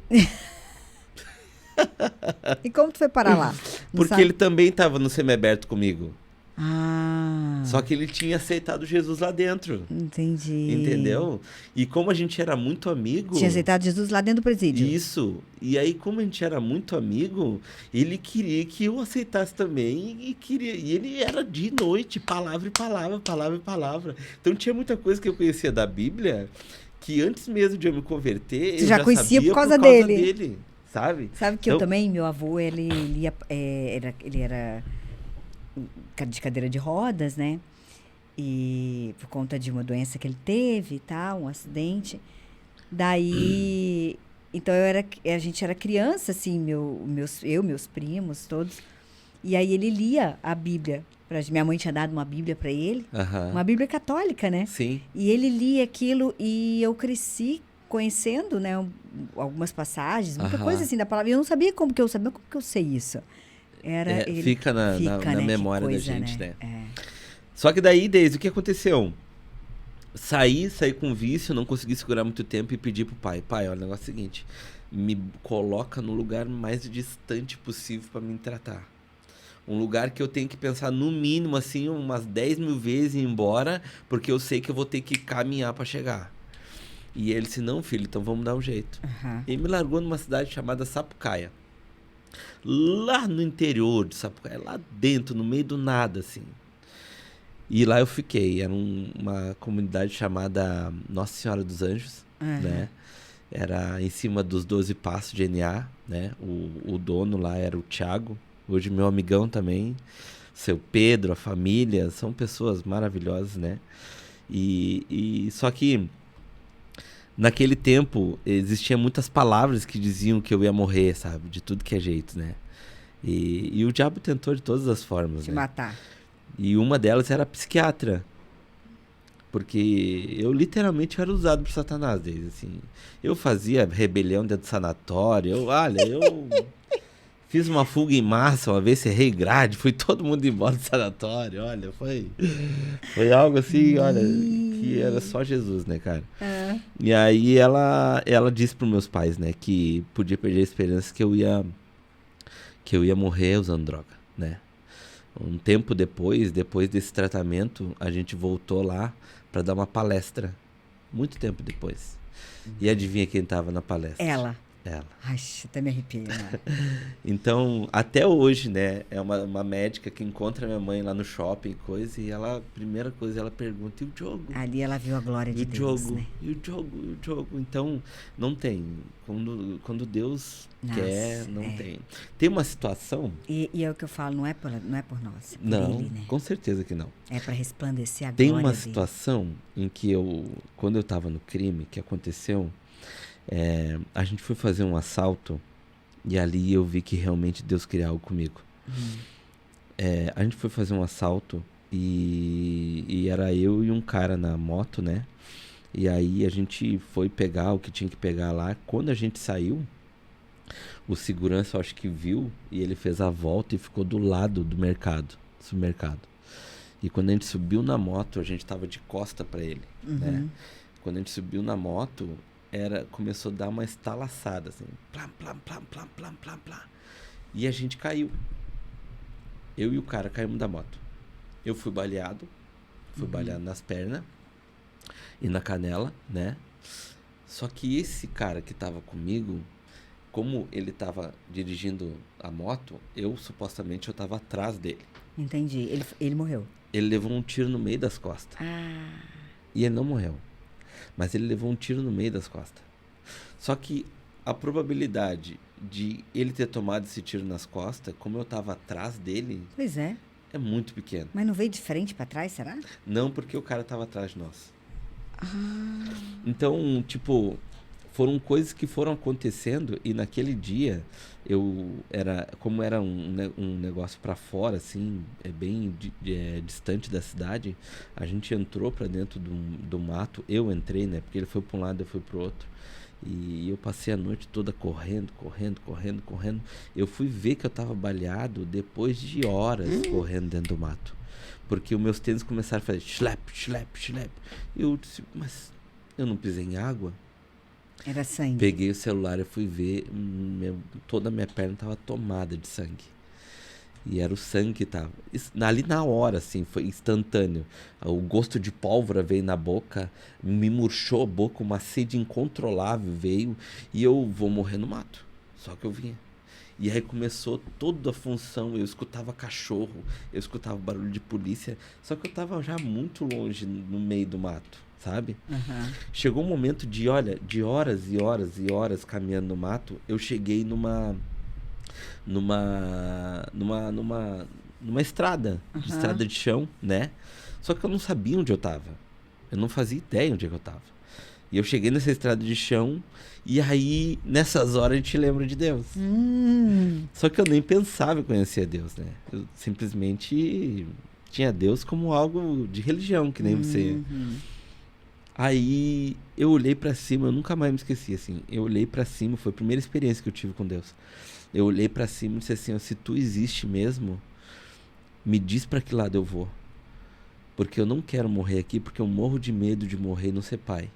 E como tu foi parar lá? Porque ele também estava no semiaberto comigo. Ah. Só que ele tinha aceitado Jesus lá dentro. Entendi. Entendeu? E como a gente era muito amigo... Tinha aceitado Jesus lá dentro do presídio. Isso. E aí, como a gente era muito amigo, ele queria que eu aceitasse também. E ele era de noite, palavra e palavra, palavra e palavra. Então tinha muita coisa que eu conhecia da Bíblia, que antes mesmo de eu me converter, você eu já conhecia sabia por causa dele. Sabe? Sabe que então, eu também, meu avô, ele era de cadeira de rodas, né? E por conta de uma doença que ele teve e tal, um acidente. Daí, então a gente era criança, assim, meus primos, todos. E aí ele lia a Bíblia. Minha mãe tinha dado uma Bíblia para ele, uma Bíblia católica, né? Sim. E ele lia aquilo e eu cresci conhecendo, né, algumas passagens, muita coisa assim da palavra. E eu não sabia como que eu sei isso. Fica na né, memória coisa, da gente, né? É. Só que daí, Deise, o que aconteceu? Saí com vício, não consegui segurar muito tempo e pedi pro pai. Pai, olha, o negócio é o seguinte, me coloca no lugar mais distante possível para me tratar. Um lugar que eu tenho que pensar no mínimo, assim, umas 10 mil vezes ir embora, porque eu sei que eu vou ter que caminhar para chegar. E ele disse, não, filho, então vamos dar um jeito. E me largou numa cidade chamada Sapucaia. Lá no interior de Sapucaia, lá dentro, no meio do nada, assim. E lá eu fiquei. Era uma comunidade chamada Nossa Senhora dos Anjos, né? Era em cima dos 12 Passos de NA, né? O dono lá era o Thiago, hoje meu amigão também. Seu Pedro, a família, são pessoas maravilhosas, né? E só que naquele tempo existiam muitas palavras que diziam que eu ia morrer, sabe? De tudo que é jeito, né? E o diabo tentou de todas as formas, te né? matar. E uma delas era psiquiatra. Porque eu literalmente era usado por Satanás desde assim. Eu fazia rebelião dentro do sanatório. Eu fiz uma fuga em massa uma vez, cerrei grade, fui todo mundo embora do sanatório. Olha, foi algo assim, olha, que era só Jesus, né, cara? E aí ela disse pros meus pais, né, que podia perder a esperança que eu ia morrer usando droga, né? Um tempo depois desse tratamento, a gente voltou lá para dar uma palestra. Muito tempo depois. E adivinha quem estava na palestra? Ela. Ai, até me arrepio, né? Então, até hoje, né? É uma médica que encontra minha mãe lá no shopping e coisa. E ela, primeira coisa, ela pergunta, e o Diogo? Ali ela viu a glória de Deus, né? E o Diogo? Então, não tem. Quando Deus quer, não tem. Tem uma situação... E é o que eu falo, não é por nós, é por não, ele, né? Com certeza que não. É para resplandecer a glória dele. Tem uma situação em que quando eu estava no crime, que aconteceu... a gente foi fazer um assalto e ali eu vi que realmente Deus queria algo comigo. A gente foi fazer um assalto e era eu e um cara na moto, né? E aí a gente foi pegar o que tinha que pegar lá. Quando a gente saiu, o segurança, eu acho que viu, e ele fez a volta e ficou do lado do supermercado. E quando a gente subiu na moto, a gente tava de costa para ele, né? Quando a gente subiu na moto, começou a dar uma estalaçada, assim. Plam, plam, plam, plam, plam, plam, plam. E a gente caiu. Eu e o cara caímos da moto. Eu fui baleado nas pernas e na canela, né? Só que esse cara que tava comigo, como ele estava dirigindo a moto, supostamente eu estava atrás dele. Entendi. Ele morreu. Ele levou um tiro no meio das costas. Ah. E ele não morreu. Mas ele levou um tiro no meio das costas. Só que a probabilidade de ele ter tomado esse tiro nas costas, como eu estava atrás dele, Pois é. é muito pequeno. Mas não veio de frente pra trás, será? Não, porque o cara estava atrás de nós. Então, tipo, foram coisas que foram acontecendo e naquele dia como era um negócio para fora, assim, bem distante da cidade, a gente entrou para dentro do mato. Eu entrei, né? Porque ele foi para um lado, eu fui pro outro. E eu passei a noite toda correndo. Eu fui ver que eu tava baleado depois de horas correndo dentro do mato. Porque os meus tênis começaram a fazer schlep. E eu disse, mas eu não pisei em água? Era sangue. Peguei o celular e fui ver, toda a minha perna tava tomada de sangue. E era o sangue que tava. Ali na hora, assim, foi instantâneo. O gosto de pólvora veio na boca, me murchou a boca, uma sede incontrolável veio. E eu vou morrer no mato. Só que eu vinha. E aí começou toda a função. Eu escutava cachorro, eu escutava barulho de polícia. Só que eu tava já muito longe no meio do mato, sabe? Chegou um momento de horas e horas caminhando no mato. Eu cheguei numa estrada, estrada de chão, né? Só que eu não sabia onde eu tava. Eu não fazia ideia onde é que eu tava. E eu cheguei nessa estrada de chão e aí, nessas horas, a gente lembra de Deus. Só que eu nem pensava em conhecer Deus, né? Eu simplesmente tinha Deus como algo de religião, que nem você. Aí, eu olhei pra cima, eu nunca mais me esqueci, assim. Eu olhei pra cima, foi a primeira experiência que eu tive com Deus. Eu olhei pra cima e disse assim, ó, se tu existe mesmo, me diz pra que lado eu vou. Porque eu não quero morrer aqui, porque eu morro de medo de morrer e não ser pai.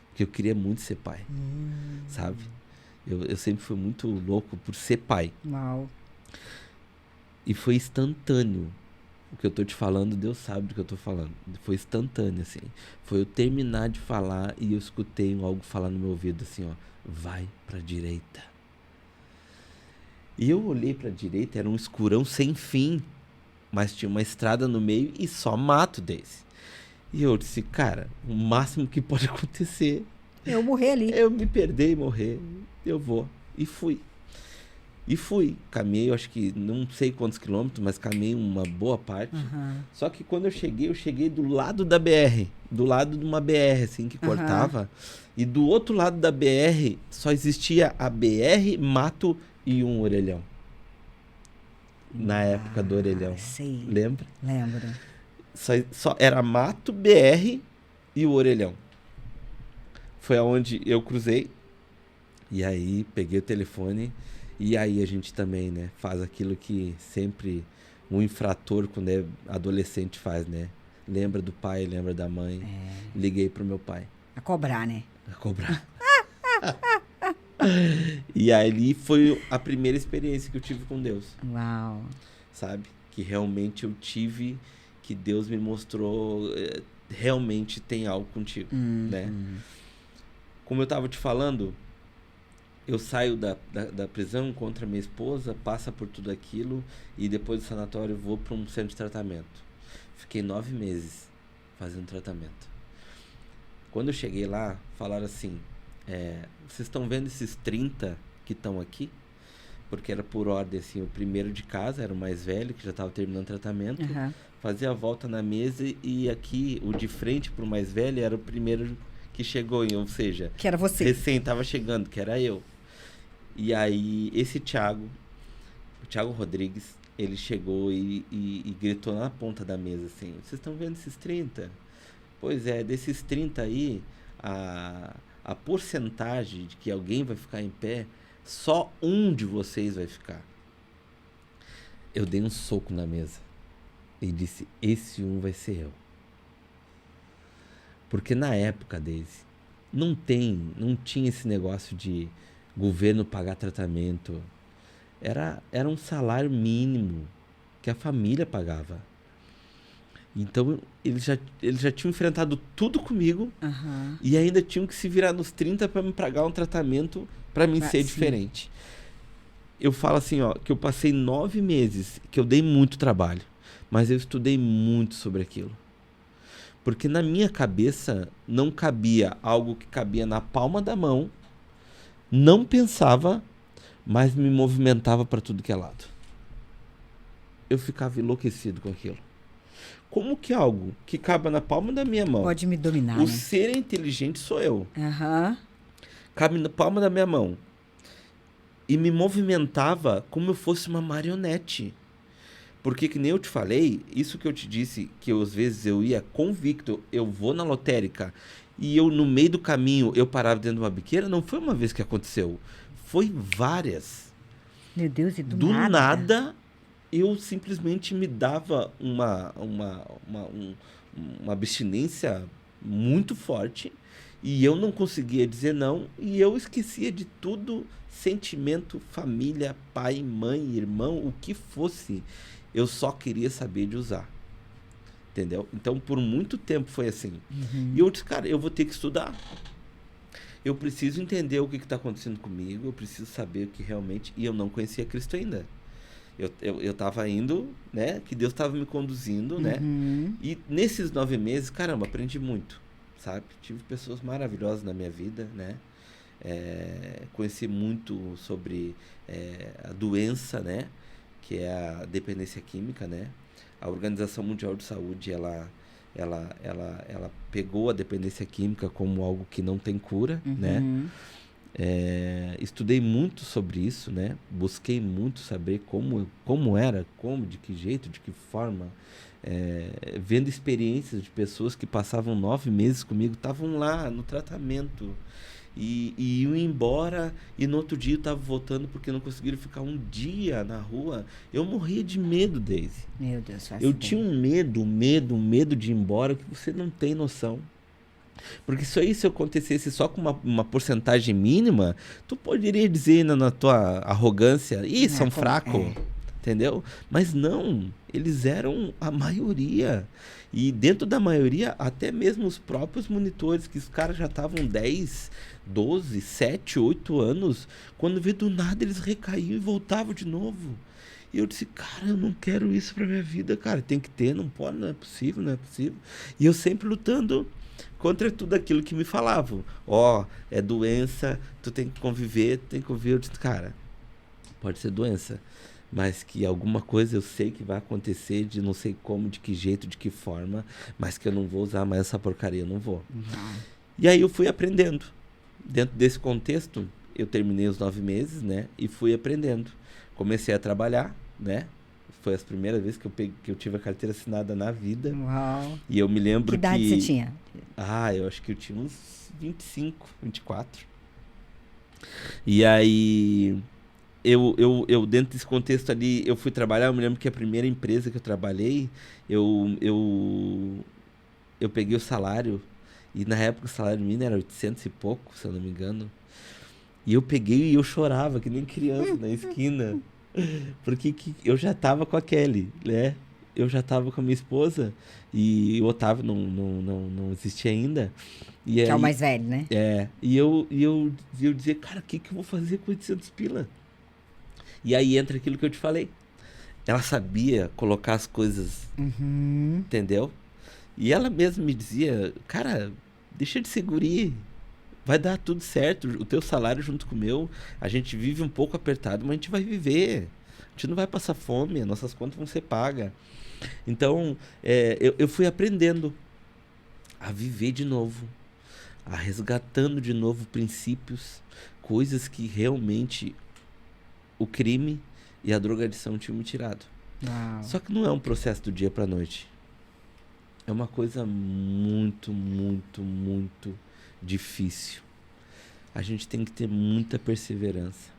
Porque eu queria muito ser pai, sabe? Eu sempre fui muito louco por ser pai. Uau. E foi instantâneo. O que eu tô te falando, Deus sabe do que eu tô falando. Foi instantâneo, assim. Foi eu terminar de falar e eu escutei algo falar no meu ouvido, assim, ó. Vai pra direita. E eu olhei pra direita, era um escurão sem fim. Mas tinha uma estrada no meio e só mato desse. E eu disse, cara, o máximo que pode acontecer... Eu morrer ali. Eu me perder e morrer. Eu vou. E fui. Caminhei, eu acho que não sei quantos quilômetros, mas caminhei uma boa parte. Só que quando eu cheguei do lado da BR. Do lado de uma BR, assim, que cortava. E do outro lado da BR, só existia a BR, mato e um orelhão. Na época do orelhão. Sei. Lembra? Lembro. Só era mato, BR e o orelhão. Foi aonde eu cruzei. E aí peguei o telefone. E aí a gente também, né, faz aquilo que sempre um infrator, quando é adolescente, faz, né? Lembra do pai, lembra da mãe. Liguei pro meu pai. A cobrar, né? A cobrar. E ali foi a primeira experiência que eu tive com Deus. Uau. Sabe? Que realmente eu tive, que Deus me mostrou, realmente tem algo contigo, né? Como eu tava te falando, eu saio da prisão, encontro a minha esposa, passa por tudo aquilo e depois do sanatório eu vou para um centro de tratamento. Fiquei 9 meses fazendo tratamento. Quando eu cheguei lá, falaram assim, vocês estão vendo esses 30 que estão aqui? Porque era por ordem, assim, o primeiro de casa era o mais velho, que já estava terminando o tratamento, fazia a volta na mesa e aqui, o de frente pro mais velho era o primeiro que chegou, ou seja... Que era você. Recém estava chegando, que era eu. E aí, esse Thiago, o Thiago Rodrigues, ele chegou e gritou na ponta da mesa, assim, vocês estão vendo esses 30? Pois é, desses 30 aí, a porcentagem de que alguém vai ficar em pé, só um de vocês vai ficar. Eu dei um soco na mesa e disse, esse um vai ser eu. Porque na época, Daisy, não tinha esse negócio de governo pagar tratamento. Era um salário mínimo que a família pagava. Então, eles já tinham enfrentado tudo comigo Aham. e ainda tinham que se virar nos 30 para me pagar um tratamento para mim ser Sim. diferente. Eu falo assim, ó, que eu passei 9 meses, que eu dei muito trabalho, mas eu estudei muito sobre aquilo. Porque na minha cabeça não cabia algo que cabia na palma da mão, não pensava, mas me movimentava para tudo que é lado. Eu ficava enlouquecido com aquilo. Como que algo que cabe na palma da minha mão, Pode me dominar, o né? ser inteligente sou eu, Aham. cabe na palma da minha mão e me movimentava como eu fosse uma marionete. Porque que nem eu te falei, isso que eu te disse, que eu, às vezes eu ia convicto, eu vou na lotérica e eu no meio do caminho eu parava dentro de uma biqueira, não foi uma vez que aconteceu, foi várias. Meu Deus, e do Do nada? nada, eu simplesmente me dava uma abstinência muito forte e eu não conseguia dizer não e eu esquecia de tudo, sentimento, família, pai, mãe, irmão, o que fosse. Eu só queria saber de usar. Entendeu? Então, por muito tempo foi assim. E eu disse, cara, eu vou ter que estudar. Eu preciso entender o que está acontecendo comigo, eu preciso saber o que realmente... E eu não conhecia Cristo ainda. Eu tava indo, né? Que Deus estava me conduzindo, né? E nesses 9 meses, caramba, aprendi muito, sabe? Tive pessoas maravilhosas na minha vida, né? Conheci muito sobre a doença, né? Que é a dependência química, né? A Organização Mundial de Saúde, ela pegou a dependência química como algo que não tem cura, né? Estudei muito sobre isso, né? Busquei muito saber como era, de que jeito, de que forma. Vendo experiências de pessoas que passavam 9 meses comigo, estavam lá no tratamento e iam embora e no outro dia estavam voltando porque não conseguiram ficar um dia na rua. Eu morria de medo, Daisy. Meu Deus, faz Eu bem. tinha um medo de ir embora que você não tem noção. Porque isso aí, se acontecesse só com uma porcentagem mínima, tu poderia dizer ainda na tua arrogância, são fracos, entendeu? Mas não, eles eram a maioria. E dentro da maioria, até mesmo os próprios monitores, que os caras já estavam 10, 12, 7, 8 anos, quando vê do nada eles recaíam e voltavam de novo. E eu disse, cara, eu não quero isso pra minha vida, cara, tem que ter, não pode, não é possível, não é possível. E eu sempre lutando contra tudo aquilo que me falavam. É doença, tu tem que conviver, Eu disse, cara, pode ser doença, mas que alguma coisa eu sei que vai acontecer, de não sei como, de que jeito, de que forma, mas que eu não vou usar mais essa porcaria, eu não vou. E aí eu fui aprendendo. Dentro desse contexto, eu terminei os 9 meses, né, e fui aprendendo. Comecei a trabalhar, né, foi as primeiras vezes que eu tive a carteira assinada na vida. Uau. E eu me lembro que idade você tinha? Eu acho que eu tinha uns 25, 24. E aí, eu dentro desse contexto ali, eu fui trabalhar. Eu me lembro que a primeira empresa que eu trabalhei, eu peguei o salário. E na época o salário mínimo era 800 e pouco, se eu não me engano. E eu peguei e eu chorava, que nem criança, na esquina. Porque eu já tava com a Kelly, né? Eu já tava com a minha esposa e o Otávio não existia ainda. E Que aí, é o mais velho, né? E eu dizia, cara, o que eu vou fazer com 800 pila? E aí entra aquilo que eu te falei. Ela sabia colocar as coisas, entendeu? E ela mesma me dizia, cara, deixa de ser guri. Vai dar tudo certo, o teu salário junto com o meu, a gente vive um pouco apertado, mas a gente vai viver. A gente não vai passar fome, as nossas contas vão ser pagas. Então, eu fui aprendendo a viver de novo, a resgatando de novo princípios, coisas que realmente o crime e a drogadição tinham me tirado. Uau. Só que não é um processo do dia para noite. É uma coisa muito, muito, muito difícil. A gente tem que ter muita perseverança.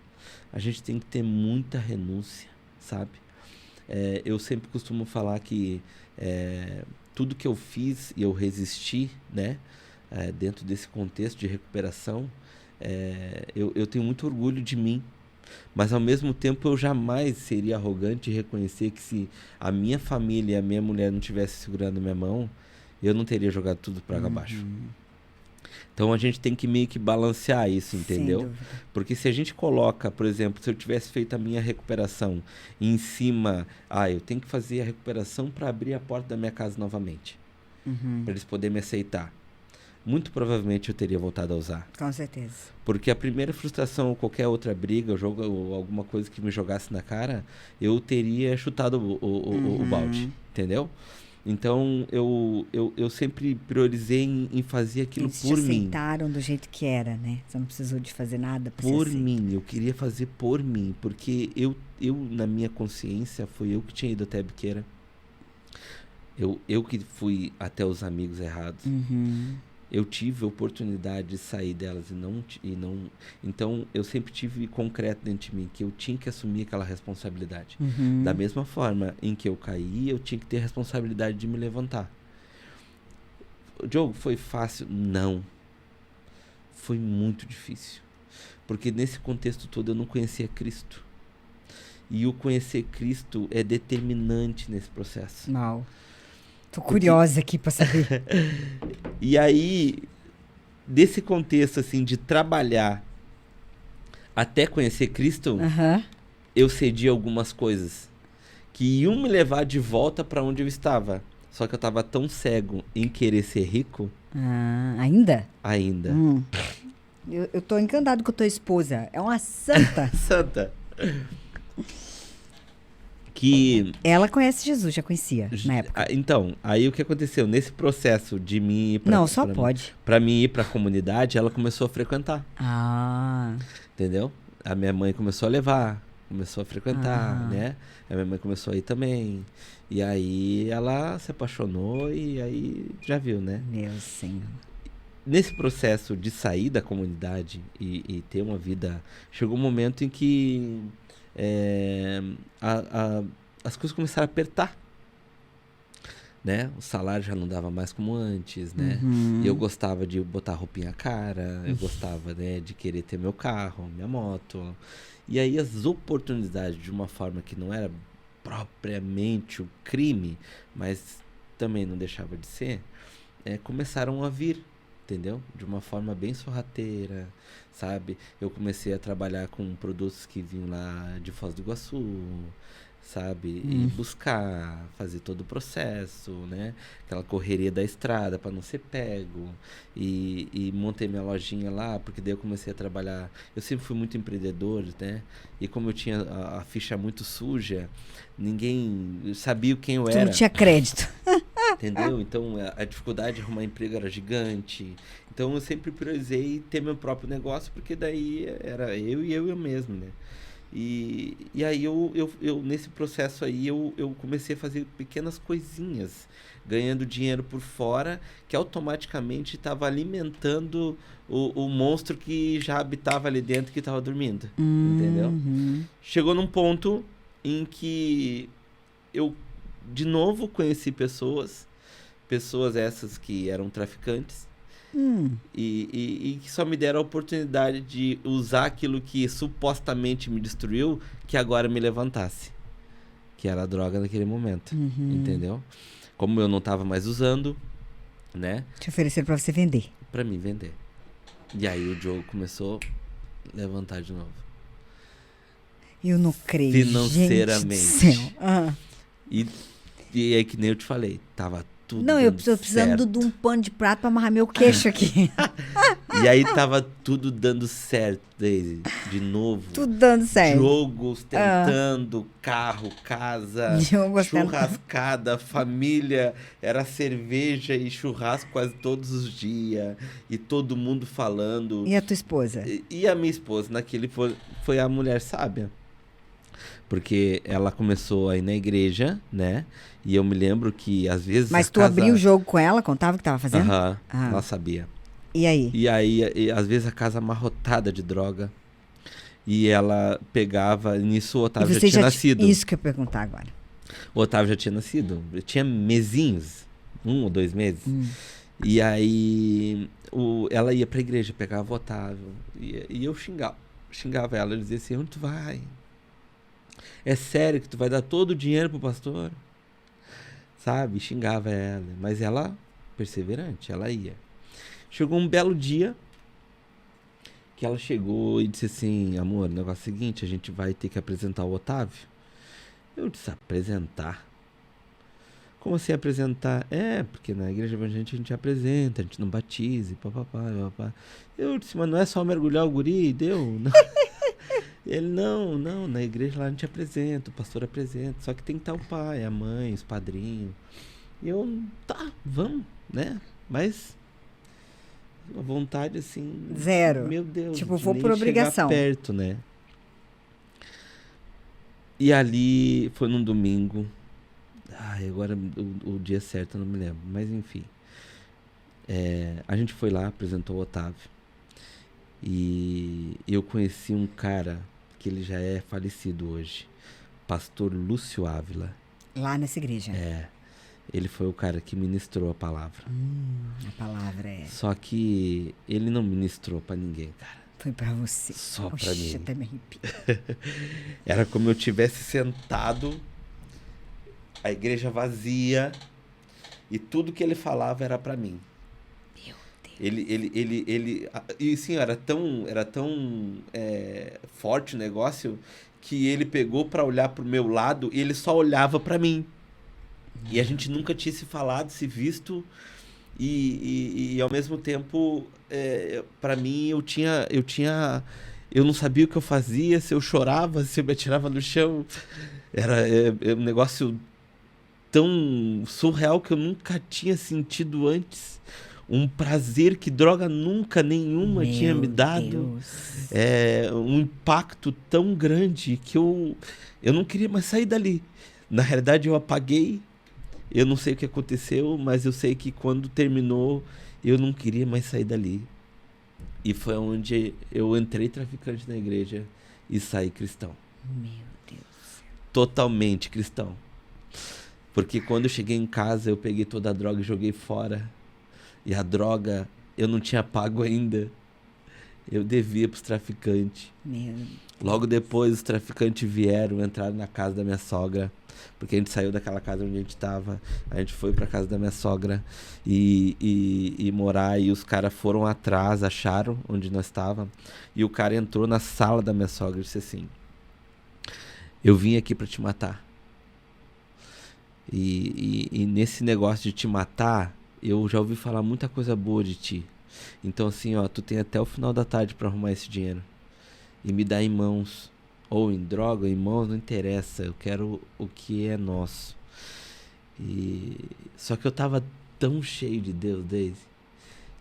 A gente tem que ter muita renúncia, sabe? Eu sempre costumo falar que tudo que eu fiz e eu resisti, né? Dentro desse contexto de recuperação, eu tenho muito orgulho de mim, Mas ao mesmo tempo eu jamais seria arrogante e reconhecer que se a minha família e a minha mulher não tivesse segurando minha mão, eu não teria jogado tudo para água abaixo. Então a gente tem que meio que balancear isso, entendeu? Sem dúvida. Porque se a gente coloca, por exemplo, se eu tivesse feito a minha recuperação em cima, eu tenho que fazer a recuperação para abrir a porta da minha casa novamente, para eles poderem me aceitar. Muito provavelmente eu teria voltado a usar. Com certeza. Porque a primeira frustração ou qualquer outra briga, jogo, ou alguma coisa que me jogasse na cara, eu teria chutado o balde, entendeu? Então, eu sempre priorizei em fazer aquilo Eles por te mim. aceitaram do jeito que era, né? Você não precisou de fazer nada pra Por ser mim, eu queria fazer por mim. Porque eu na minha consciência, foi eu que tinha ido até a biqueira. Eu que fui até os amigos errados. Eu tive a oportunidade de sair delas e não... Então, eu sempre tive concreto dentro de mim que eu tinha que assumir aquela responsabilidade. Da mesma forma em que eu caí, eu tinha que ter a responsabilidade de me levantar. Diogo, foi fácil? Não. Foi muito difícil. Porque nesse contexto todo eu não conhecia Cristo. E o conhecer Cristo é determinante nesse processo. Mal. Tô curiosa aqui pra saber. E aí, desse contexto, assim, de trabalhar até conhecer Cristo, eu cedi algumas coisas que iam me levar de volta para onde eu estava. Só que eu estava tão cego em querer ser rico. Ainda? Ainda. Eu tô encantado com a tua esposa. É uma santa. Santa. Que... Ela conhece Jesus, já conhecia na época. Então, aí o que aconteceu? Nesse processo de mim ir pra... Não, só pode. Pra mim ir pra comunidade, ela começou a frequentar. Ah. Entendeu? A minha mãe começou a levar, começou a frequentar, né? A minha mãe começou a ir também. E aí ela se apaixonou e aí já viu, né? Meu Senhor. Nesse processo de sair da comunidade e ter uma vida... Chegou um momento em que... as coisas começaram a apertar, né? O salário já não dava mais como antes, né? E eu gostava de botar roupinha à cara, eu gostava, né, de querer ter meu carro, minha moto. E aí as oportunidades, de uma forma que não era propriamente o crime, mas também não deixava de ser, começaram a vir, entendeu? De uma forma bem sorrateira, sabe? Eu comecei a trabalhar com produtos que vinham lá de Foz do Iguaçu, sabe? E buscar, fazer todo o processo, né? Aquela correria da estrada para não ser pego. E montei minha lojinha lá, porque daí eu comecei a trabalhar. Eu sempre fui muito empreendedor, né? E como eu tinha a ficha muito suja, ninguém sabia quem eu era. Tu não tinha crédito. Entendeu? Então a dificuldade de arrumar emprego era gigante. Então eu sempre priorizei ter meu próprio negócio, porque daí era eu e eu mesmo, né? E aí eu nesse processo aí eu comecei a fazer pequenas coisinhas, ganhando dinheiro por fora, que automaticamente estava alimentando o monstro que já habitava ali dentro, que estava dormindo, entendeu? Chegou num ponto em que eu de novo conheci pessoas essas que eram traficantes, e que só me deram a oportunidade de usar aquilo que supostamente me destruiu, que agora me levantasse, que era a droga naquele momento, entendeu? Como eu não estava mais usando, né? Te ofereceram pra você vender. Pra mim vender. E aí o Diogo começou a levantar de novo. Eu não creio. Financeiramente. Gente do céu. E aí, que nem eu te falei, tava tudo Não, eu tô precisando de um pano de prato pra amarrar meu queixo aqui. E aí tava tudo dando certo, Daisy, de novo. Tudo dando certo. Diogo ostentando, carro, casa, churrascada, família, era cerveja e churrasco quase todos os dias, e todo mundo falando. E a tua esposa? E a minha esposa, naquele foi a mulher sábia. Porque ela começou a ir na igreja, né? E eu me lembro que às vezes... Mas tu abriu o jogo com ela? Contava o que tava fazendo? Ela sabia. E aí? E aí, às vezes, a casa amarrotada de droga. E ela pegava... Nisso o Otávio já tinha nascido. Isso que eu ia perguntar agora. O Otávio já tinha nascido. Eu tinha mesinhos. 1 ou 2 meses. E aí... ela ia pra igreja, pegava o Otávio. E eu Xingava ela. Ele dizia assim, onde tu vai? É sério que tu vai dar todo o dinheiro pro pastor? Sabe? Xingava ela. Mas ela, perseverante, ela ia. Chegou um belo dia que ela chegou e disse assim, amor, o negócio é o seguinte, a gente vai ter que apresentar o Otávio. Eu disse, apresentar? Como assim apresentar? Porque na igreja evangélica a gente apresenta, a gente não batiza, papapá, papapá. Eu disse, mas não é só mergulhar o guri e deu? Não. Ele, não, na igreja lá a gente apresenta, o pastor apresenta, só que tem que estar o pai, a mãe, os padrinhos. E eu, tá, vamos, né? Mas a vontade assim... Zero. Meu Deus. Tipo, vou por obrigação. Perto, né? E ali foi num domingo. Ai, agora o dia certo eu não me lembro. Mas enfim. A gente foi lá, apresentou o Otávio. E eu conheci um cara que ele já é falecido hoje. Pastor Lúcio Ávila. Lá nessa igreja. Ele foi o cara que ministrou a palavra. A palavra é... Só que ele não ministrou pra ninguém, cara. Foi pra você. Só pra mim. Até me arrepio. Era como eu tivesse sentado, a igreja vazia, e tudo que ele falava era pra mim. Meu Deus. Ele e sim, era tão forte o negócio que ele pegou pra olhar pro meu lado e ele só olhava pra mim. E a gente nunca tinha se falado, se visto, e ao mesmo tempo, pra mim, eu não sabia o que eu fazia, se eu chorava, se eu me atirava no chão. Era um negócio tão surreal que eu nunca tinha sentido antes. Um prazer que droga nunca nenhuma tinha me dado. Um impacto tão grande que eu não queria mais sair dali. Na realidade, eu apaguei. Eu não sei o que aconteceu, mas eu sei que quando terminou, eu não queria mais sair dali. E foi onde eu entrei traficante na igreja e saí cristão. Meu Deus. Totalmente cristão. Porque quando eu cheguei em casa, eu peguei toda a droga e joguei fora. E a droga eu não tinha pago ainda. Eu devia pros traficantes. Meu... Logo depois, os traficantes vieram, entraram na casa da minha sogra. Porque a gente saiu daquela casa onde a gente estava. A gente foi pra casa da minha sogra e morar. E os caras foram atrás, acharam onde nós estávamos. E o cara entrou na sala da minha sogra e disse assim: eu vim aqui pra te matar. E nesse negócio de te matar, eu já ouvi falar muita coisa boa de ti. Então assim, ó, tu tem até o final da tarde pra arrumar esse dinheiro. E me dá em mãos. Ou em droga, ou em mãos, não interessa. Eu quero o que é nosso. Só que eu tava tão cheio de Deus, Daisy,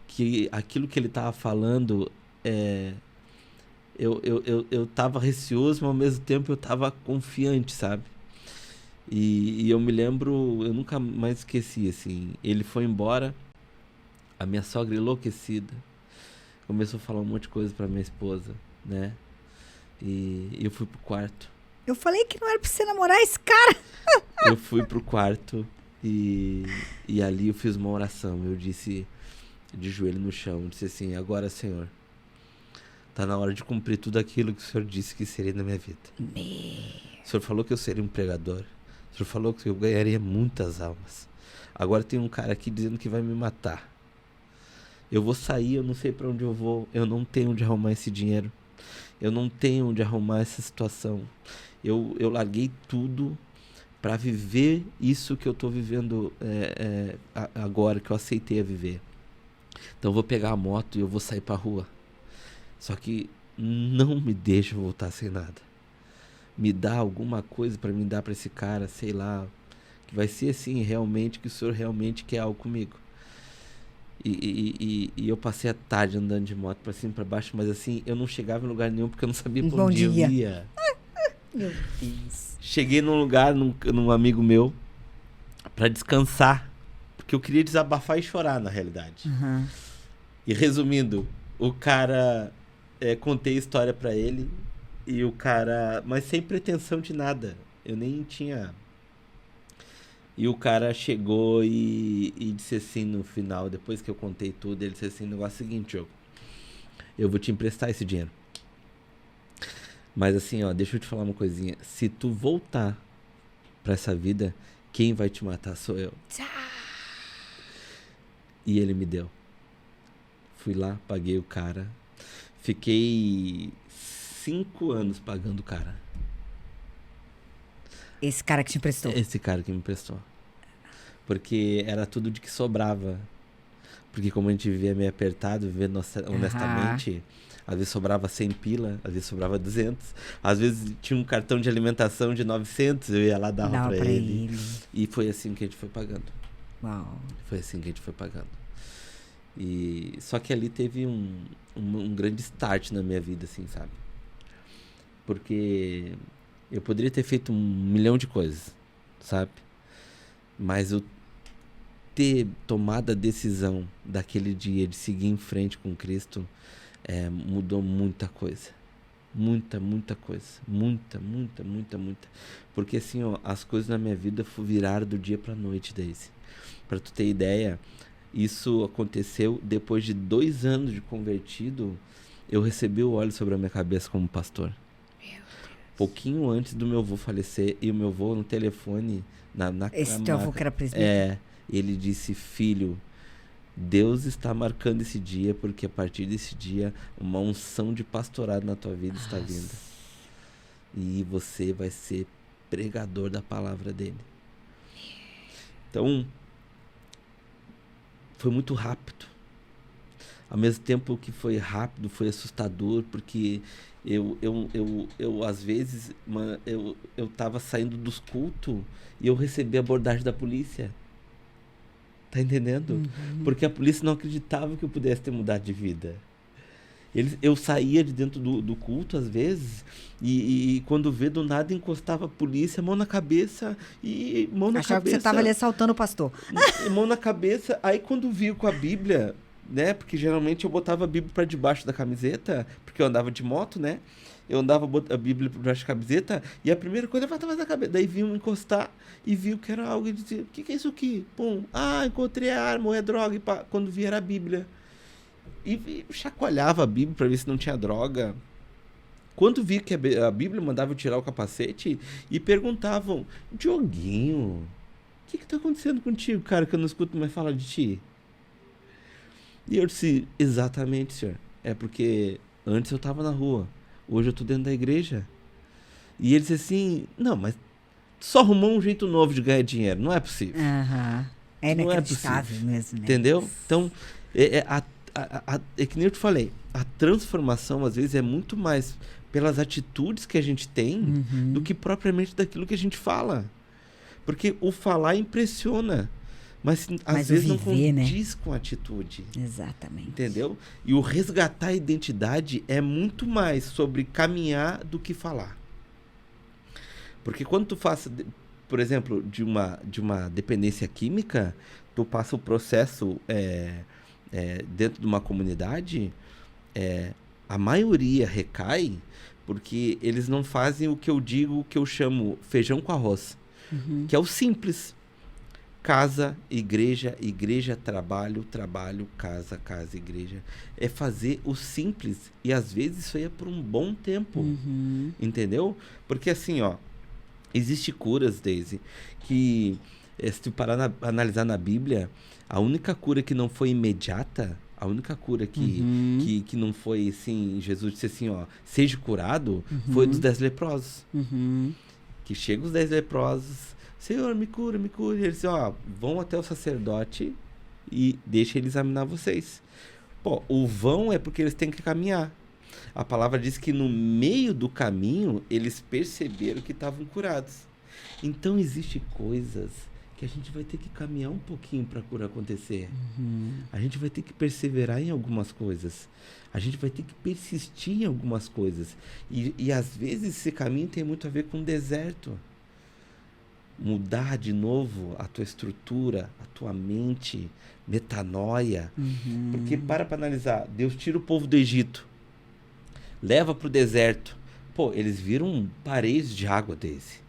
que aquilo que ele tava falando, eu tava receoso, mas ao mesmo tempo eu tava confiante, sabe? E eu me lembro, eu nunca mais esqueci, assim. Ele foi embora, a minha sogra enlouquecida começou a falar um monte de coisa pra minha esposa, né? E eu fui pro quarto. Eu falei que não era pra você namorar esse cara. Eu fui pro quarto e ali eu fiz uma oração. Eu disse, de joelho no chão, eu disse assim: agora, Senhor, tá na hora de cumprir tudo aquilo que o Senhor disse que seria na minha vida. O Senhor falou que eu seria um pregador. O Senhor falou que eu ganharia muitas almas. Agora tem um cara aqui dizendo que vai me matar. Eu vou sair, eu não sei pra onde eu vou. Eu não tenho onde arrumar esse dinheiro. Eu não tenho onde arrumar essa situação. Eu larguei tudo para viver isso que eu tô vivendo agora, que eu aceitei a viver. Então eu vou pegar a moto e eu vou sair pra rua. Só que não me deixa voltar sem nada. Me dá alguma coisa para me dar para esse cara, sei lá, que vai ser assim realmente, que o Senhor realmente quer algo comigo. E eu passei a tarde andando de moto pra cima e pra baixo, mas assim, eu não chegava em lugar nenhum porque eu não sabia pra onde eu ia. Meu Deus. Cheguei num lugar, num amigo meu, pra descansar, porque eu queria desabafar e chorar, na realidade. Uhum. E resumindo, o cara, contei a história pra ele, e o cara, mas sem pretensão de nada, eu nem tinha... E o cara chegou e disse assim no final, depois que eu contei tudo, ele disse assim: o negócio é o seguinte, eu vou te emprestar esse dinheiro. Mas assim, ó, deixa eu te falar uma coisinha. Se tu voltar pra essa vida, quem vai te matar sou eu. E ele me deu. Fui lá, paguei o cara. Fiquei 5 anos pagando o cara. Esse cara que te emprestou. Esse cara que me emprestou. Porque era tudo de que sobrava. Porque como a gente vivia meio apertado, vivendo honestamente, às vezes sobrava 100 pila, às vezes sobrava 200. Às vezes tinha um cartão de alimentação de 900, eu ia lá dar pra ele. E foi assim que a gente foi pagando. Uau. Foi assim que a gente foi pagando. E só que ali teve um grande start na minha vida, assim, sabe? Porque eu poderia ter feito 1 milhão de coisas, sabe? Mas eu ter tomado a decisão daquele dia de seguir em frente com Cristo mudou muita coisa. Muita coisa. Muita. Porque assim, ó, as coisas na minha vida viraram do dia pra noite, Daisy. Pra tu ter ideia, isso aconteceu depois de 2 anos de convertido, eu recebi o óleo sobre a minha cabeça como pastor. Pouquinho antes do meu avô falecer, e o meu avô no telefone, Esse teu avô que era presbítero? Ele disse: filho, Deus está marcando esse dia, porque a partir desse dia uma unção de pastorado na tua vida está vindo. E você vai ser pregador da palavra dele. Então, foi muito rápido. Ao mesmo tempo que foi rápido, foi assustador, porque eu às vezes, eu tava saindo dos cultos e eu recebi a abordagem da polícia. Tá entendendo? Porque a polícia não acreditava que eu pudesse ter mudado de vida. Eu saía de dentro do culto, às vezes, e quando vê, do nada encostava a polícia, mão na cabeça e mão na Achava cabeça. que você tava ali assaltando o pastor. Mão na cabeça. Aí quando viu com a Bíblia, né? Porque geralmente eu botava a Bíblia para debaixo da camiseta, porque eu andava de moto, né? Eu andava a Bíblia por debaixo da camiseta, e a primeira coisa eu tava na cabeça. Daí vinham encostar e viu que era algo e dizia: o que é isso aqui? Pum, encontrei a arma ou é droga. E pá, quando via era a Bíblia. E chacoalhava a Bíblia para ver se não tinha droga. Quando vi que a Bíblia mandava eu tirar o capacete e perguntavam: Dioguinho, o que tá acontecendo contigo, cara, que eu não escuto mais falar de ti? E eu disse: exatamente, senhor. É porque antes eu tava na rua, hoje eu tô dentro da igreja. E ele disse assim: não, mas só arrumou um jeito novo de ganhar dinheiro, não é possível. É inacreditável mesmo, né? Entendeu? Então, é que nem eu te falei, a transformação às vezes é muito mais pelas atitudes que a gente tem do que propriamente daquilo que a gente fala. Porque o falar impressiona, mas às vezes não condiz, né, com a atitude. Exatamente. Entendeu? E o resgatar a identidade é muito mais sobre caminhar do que falar. Porque quando tu faz, por exemplo, de uma dependência química, tu passa o processo dentro de uma comunidade, a maioria recai porque eles não fazem o que eu digo, o que eu chamo feijão com arroz, que é o simples. Casa, igreja, trabalho, casa, igreja. É fazer o simples. E às vezes isso aí é por um bom tempo. Entendeu? Porque assim, ó, existe curas, Daisy, que se tu parar analisar na Bíblia, a única cura que não foi imediata, a única cura que não foi assim, Jesus disse assim, ó, seja curado, foi dos 10 leprosos. Que chegam os 10 leprosos: Senhor, me cura. E eles dizem: ó, vão até o sacerdote e deixa ele examinar vocês. Pô, o vão é porque eles têm que caminhar. A palavra diz que no meio do caminho eles perceberam que estavam curados. Então existem coisas que a gente vai ter que caminhar um pouquinho para a cura acontecer. A gente vai ter que perseverar em algumas coisas. A gente vai ter que persistir em algumas coisas. E às vezes esse caminho tem muito a ver com deserto. Mudar de novo a tua estrutura, a tua mente, metanoia. Porque para analisar, Deus tira o povo do Egito, leva para o deserto. Pô, eles viram paredes de água desse.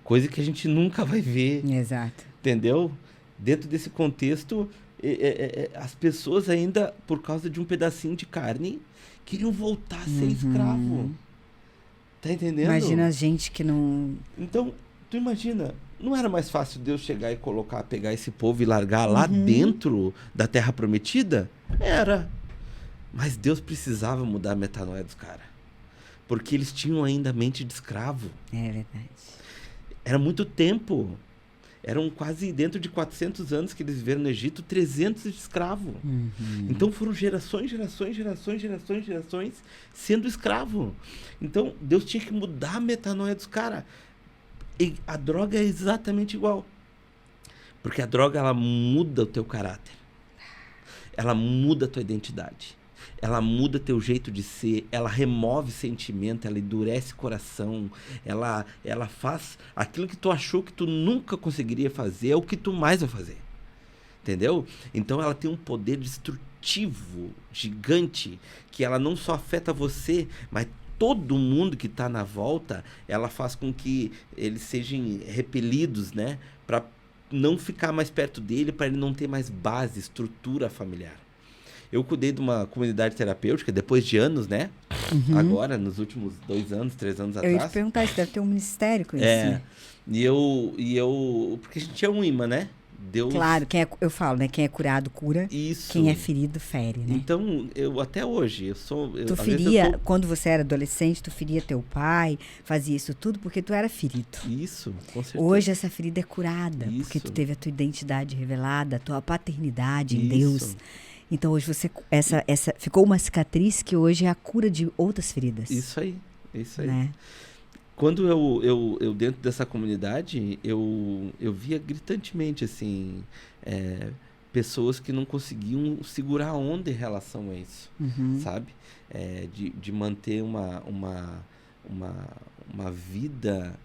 Coisa que a gente nunca vai ver. Exato. Entendeu? Dentro desse contexto, as pessoas ainda, por causa de um pedacinho de carne, queriam voltar a ser escravo. Tá entendendo? Imagina a gente que não... Então, tu imagina, não era mais fácil Deus chegar e pegar esse povo e largar lá dentro da Terra Prometida? Era. Mas Deus precisava mudar a metanoia dos caras. Porque eles tinham ainda a mente de escravo. É verdade. Era muito tempo. Eram quase, dentro de 400 anos que eles viveram no Egito, 300 de escravo. Então foram gerações sendo escravo. Então Deus tinha que mudar a metanoia dos caras. E a droga é exatamente igual. Porque a droga, ela muda o teu caráter. Ela muda a tua identidade. Ela muda teu jeito de ser, ela remove sentimento, ela endurece coração, ela faz aquilo que tu achou que tu nunca conseguiria fazer, é o que tu mais vai fazer. Entendeu? Então ela tem um poder destrutivo, gigante, que ela não só afeta você, mas todo mundo que está na volta, ela faz com que eles sejam repelidos, né? Para não ficar mais perto dele, para ele não ter mais base, estrutura familiar. Eu cuidei de uma comunidade terapêutica depois de anos, né? Agora, nos últimos 2 anos, 3 anos atrás. Eu ia te perguntar, você deve ter um ministério com isso, né? E eu... Porque a gente é um imã, né? Deus... Claro, eu falo, né? Quem é curado, cura. Isso. Quem é ferido, fere, né? Então, até hoje, Tu feria, quando você era adolescente, tu feria teu pai, fazia isso tudo porque tu era ferido. Isso, com certeza. Hoje essa ferida é curada, Isso. porque tu teve a tua identidade revelada, a tua paternidade em Deus. Então hoje essa ficou uma cicatriz que hoje é a cura de outras feridas. Isso aí. Né? Quando eu dentro dessa comunidade, eu via gritantemente, assim, pessoas que não conseguiam segurar a onda em relação a isso, sabe? De manter uma vida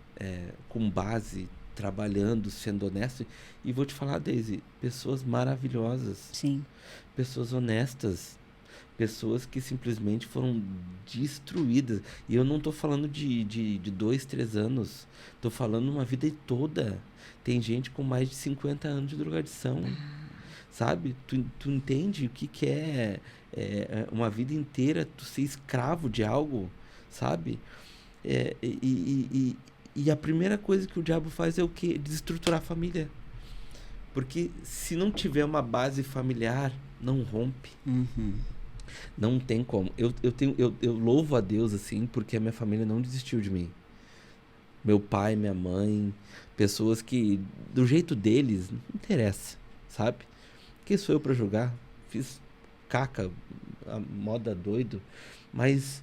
com base, trabalhando, sendo honesto. E vou te falar, Daisy, pessoas maravilhosas. Sim. Pessoas honestas. Pessoas que simplesmente foram destruídas. E eu não estou falando de 2, 3 anos. Estou falando uma vida toda. Tem gente com mais de 50 anos de drogadição. Sabe? Tu entende o que é uma vida inteira tu ser escravo de algo, sabe? E a primeira coisa que o diabo faz é o quê? Desestruturar a família. Porque se não tiver uma base familiar, não rompe. Não tem como. Eu louvo a Deus, assim, porque a minha família não desistiu de mim. Meu pai, minha mãe, pessoas que, do jeito deles, não interessa, sabe? Quem sou eu pra julgar? Fiz caca, a moda doido. Mas,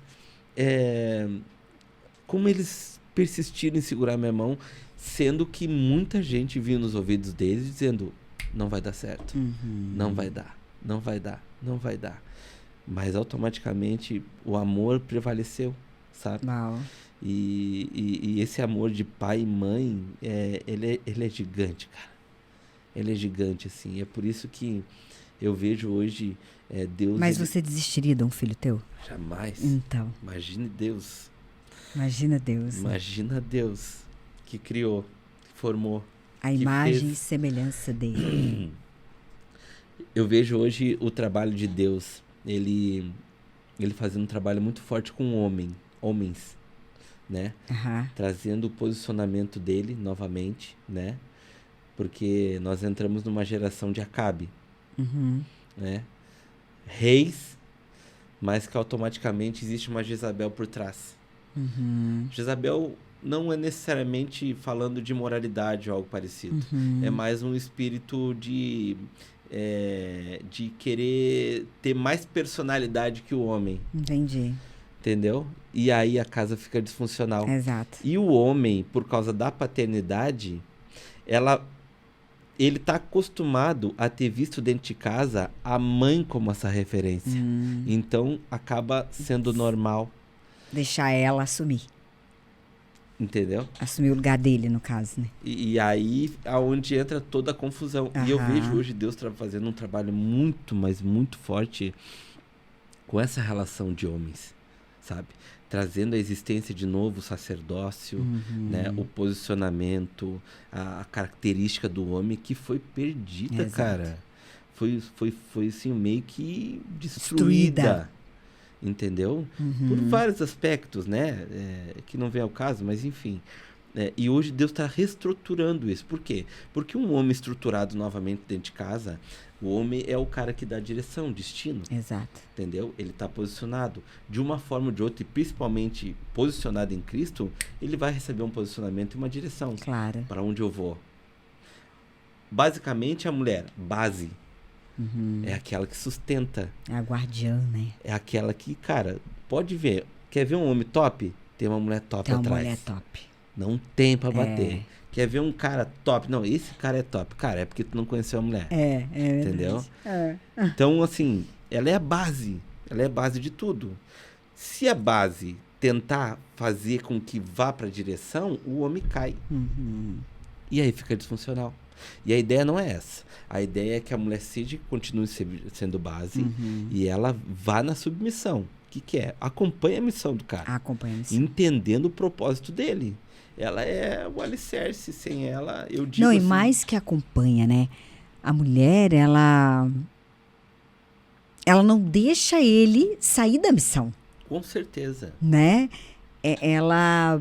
como eles persistiram em segurar minha mão, sendo que muita gente vinha nos ouvidos deles dizendo, não vai dar certo, não vai dar, não vai dar, não vai dar. Mas automaticamente o amor prevaleceu, sabe? Uau. E esse amor de pai e mãe, ele é gigante, cara. Ele é gigante, assim. É por isso que eu vejo hoje Deus... Mas você desistiria de um filho teu? Jamais. Então. Imagine Deus. Imagina Deus. Imagina Deus que criou, que formou. A imagem e semelhança dele. Eu vejo hoje o trabalho de Deus. Ele fazendo um trabalho muito forte com homens, né? Trazendo o posicionamento dele novamente, né? Porque nós entramos numa geração de Acabe, né? Reis, mas que automaticamente existe uma Jezabel por trás. Jezabel não é necessariamente falando de moralidade ou algo parecido. É mais um espírito de querer ter mais personalidade que o homem. Entendi. Entendeu? E aí a casa fica disfuncional. Exato. E o homem, por causa da paternidade, ele está acostumado a ter visto dentro de casa a mãe como essa referência. Então acaba sendo normal. Deixar ela assumir. Entendeu? Assumir o lugar dele, no caso, né? E aí, aonde entra toda a confusão. E eu vejo hoje Deus fazendo um trabalho muito, mas muito forte com essa relação de homens, sabe? Trazendo a existência de novo o sacerdócio, né? O posicionamento, a característica do homem que foi perdida, cara. Foi assim, meio que destruída. entendeu? Por vários aspectos, né? Que não vem ao caso, mas enfim. E hoje Deus está reestruturando isso. Por quê? Porque um homem estruturado novamente dentro de casa, o homem é o cara que dá direção, destino. Exato. Entendeu? Ele está posicionado de uma forma ou de outra, e principalmente posicionado em Cristo, ele vai receber um posicionamento e uma direção. Claro. Para onde eu vou. Basicamente, a mulher, base, é aquela que sustenta. É a guardiã, né? É aquela que, cara, pode ver. Quer ver um homem top? Tem uma mulher top Tem uma atrás. mulher top. Não tem pra bater. Quer ver um cara top? Não, esse cara é top. Cara, é porque tu não conheceu a mulher. É entendeu? Então, assim, ela é a base. Ela é a base de tudo. Se a base tentar fazer com que vá pra direção, o homem cai. E aí fica disfuncional. E a ideia não é essa. A ideia é que a mulher continue sendo base e ela vá na submissão. O que é? Acompanha a missão do cara. Acompanha a missão. Entendendo o propósito dele. Ela é o alicerce. Sem ela, eu digo Não, assim, e mais que acompanha, né? A mulher, ela não deixa ele sair da missão, com certeza. né? Ela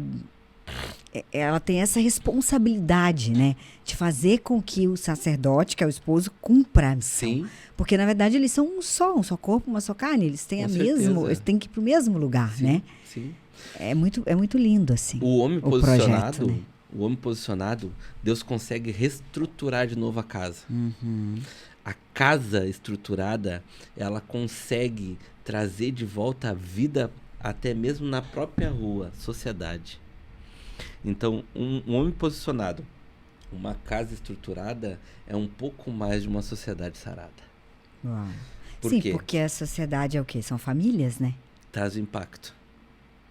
tem essa responsabilidade, né? De fazer com que o sacerdote, que é o esposo, cumpra a missão. Sim. Porque, na verdade, eles são um só corpo, uma só carne. Eles têm eles têm que ir pro mesmo lugar, Sim, né? sim. É muito lindo, assim. O homem posicionado, projeto, né? o homem posicionado, Deus consegue reestruturar de novo a casa. A casa estruturada, ela consegue trazer de volta a vida até mesmo na própria rua, sociedade. Então, um homem posicionado, uma casa estruturada, é um pouco mais de uma sociedade sarada. Uau. Por Sim, quê? porque a sociedade é o quê? São famílias, né? Traz o impacto.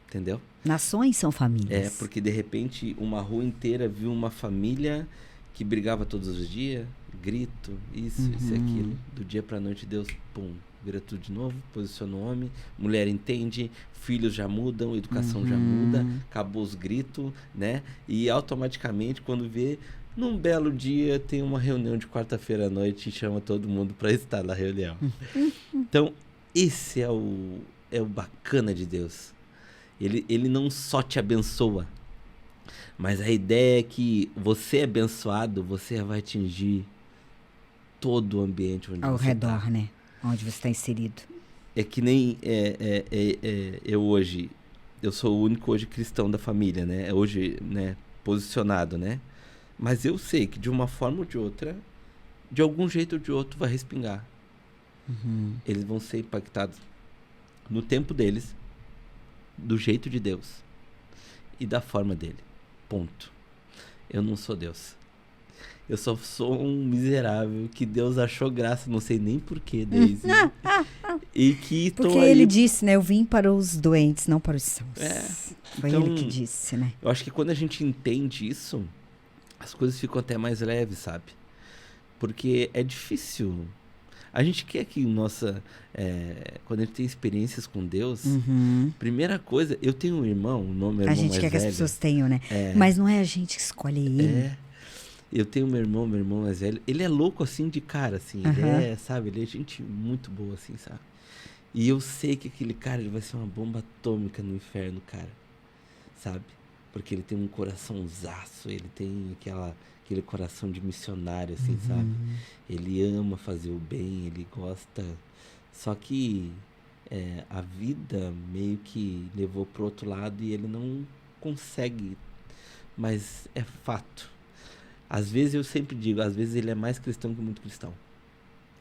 Entendeu? Nações são famílias. Porque de repente uma rua inteira viu uma família que brigava todos os dias, grito, isso e aquilo. Do dia pra noite Deus, pum, vira tudo de novo, posiciona o homem, mulher entende, filhos já mudam, educação já muda, acabou os gritos, né? E automaticamente quando vê, num belo dia tem uma reunião de quarta-feira à noite e chama todo mundo para estar na reunião. Então, esse é o bacana de Deus. Ele não só te abençoa, mas a ideia é que você é abençoado, você vai atingir todo o ambiente onde ao você redor, tá. né? Onde você está inserido. É que nem eu hoje, eu sou o único hoje cristão da família, né? Hoje, né, posicionado, né? Mas eu sei que de uma forma ou de outra, de algum jeito ou de outro, vai respingar. Eles vão ser impactados no tempo deles, do jeito de Deus e da forma dele. Ponto. Eu não sou Deus. Eu só sou um miserável que Deus achou graça, não sei nem porquê, Daisy. E que Porque tô aí. ele disse, né? Eu vim para os doentes, não para os sãos. Foi então, ele que disse, né? Eu acho que quando a gente entende isso, as coisas ficam até mais leves, sabe? Porque é difícil. A gente quer que quando a gente tem experiências com Deus, primeira coisa, eu tenho um irmão, o nome é A irmão gente mais quer que as velho. pessoas tenham, né? Mas não é a gente que escolhe ele. Eu tenho meu irmão mais velho. Ele é louco assim de cara, assim. Ele sabe? Ele é gente muito boa, assim, sabe? E eu sei que aquele cara, ele vai ser uma bomba atômica no inferno, cara. Sabe? Porque ele tem um coraçãozaço, ele tem aquele coração de missionário, assim, sabe? Ele ama fazer o bem, ele gosta. Só que a vida meio que levou pro outro lado e ele não consegue. Mas é fato. Às vezes eu sempre digo, às vezes ele é mais cristão que muito cristão.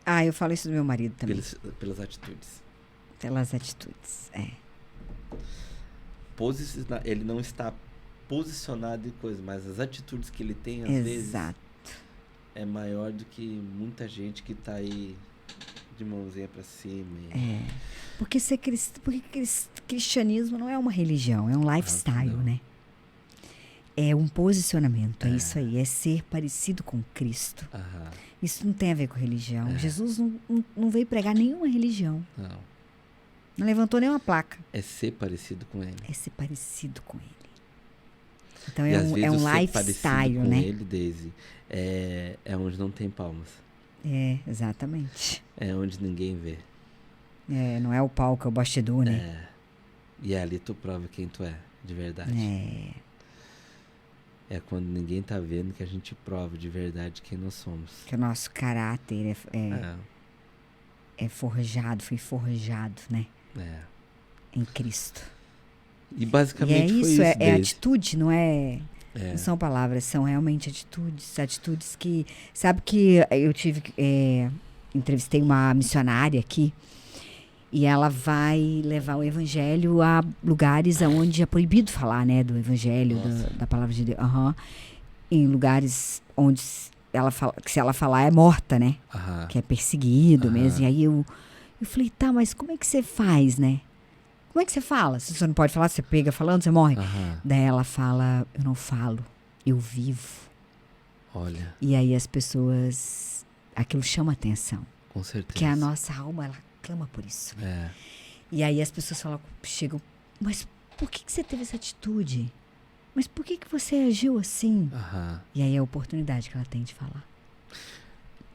Ah, eu falo isso do meu marido também. Pelas atitudes. Pelas atitudes, Ele não está posicionado em coisa, mas as atitudes que ele tem, às vezes, é maior do que muita gente que tá aí de mãozinha pra cima. Porque cristianismo não é uma religião, é um lifestyle, né? É um posicionamento, é isso aí, é ser parecido com Cristo. Isso não tem a ver com religião. Jesus não veio pregar nenhuma religião. Não levantou nenhuma placa. É ser parecido com ele. É ser parecido com ele. Então E é às vezes um ser lifestyle, com né? ele, Daisy, é onde não tem palmas. Exatamente. É onde ninguém vê. Não é o palco, é o bastidor, né? E ali tu prova quem tu é, de verdade. É quando ninguém tá vendo que a gente prova de verdade quem nós somos. Que o nosso caráter é forjado, foi forjado, né? Em Cristo. E basicamente e foi isso. É atitude, não é? Não são palavras, são realmente atitudes. Atitudes que... Sabe que eu entrevistei uma missionária aqui, e ela vai levar o evangelho a lugares onde é proibido falar, né? Do evangelho, da palavra de Deus. Em lugares onde ela fala, que se ela falar é morta, né? Que é perseguido mesmo. E aí eu falei, tá, mas como é que você faz, né? Como é que você fala? Se você não pode falar, você pega falando, você morre. Daí ela fala, eu não falo, eu vivo. Olha. E aí as pessoas... Aquilo chama atenção. Com certeza. Porque a nossa alma, ela clama por isso. E aí as pessoas chegam, mas por que você teve essa atitude? Mas por que você agiu assim? E aí é a oportunidade que ela tem de falar.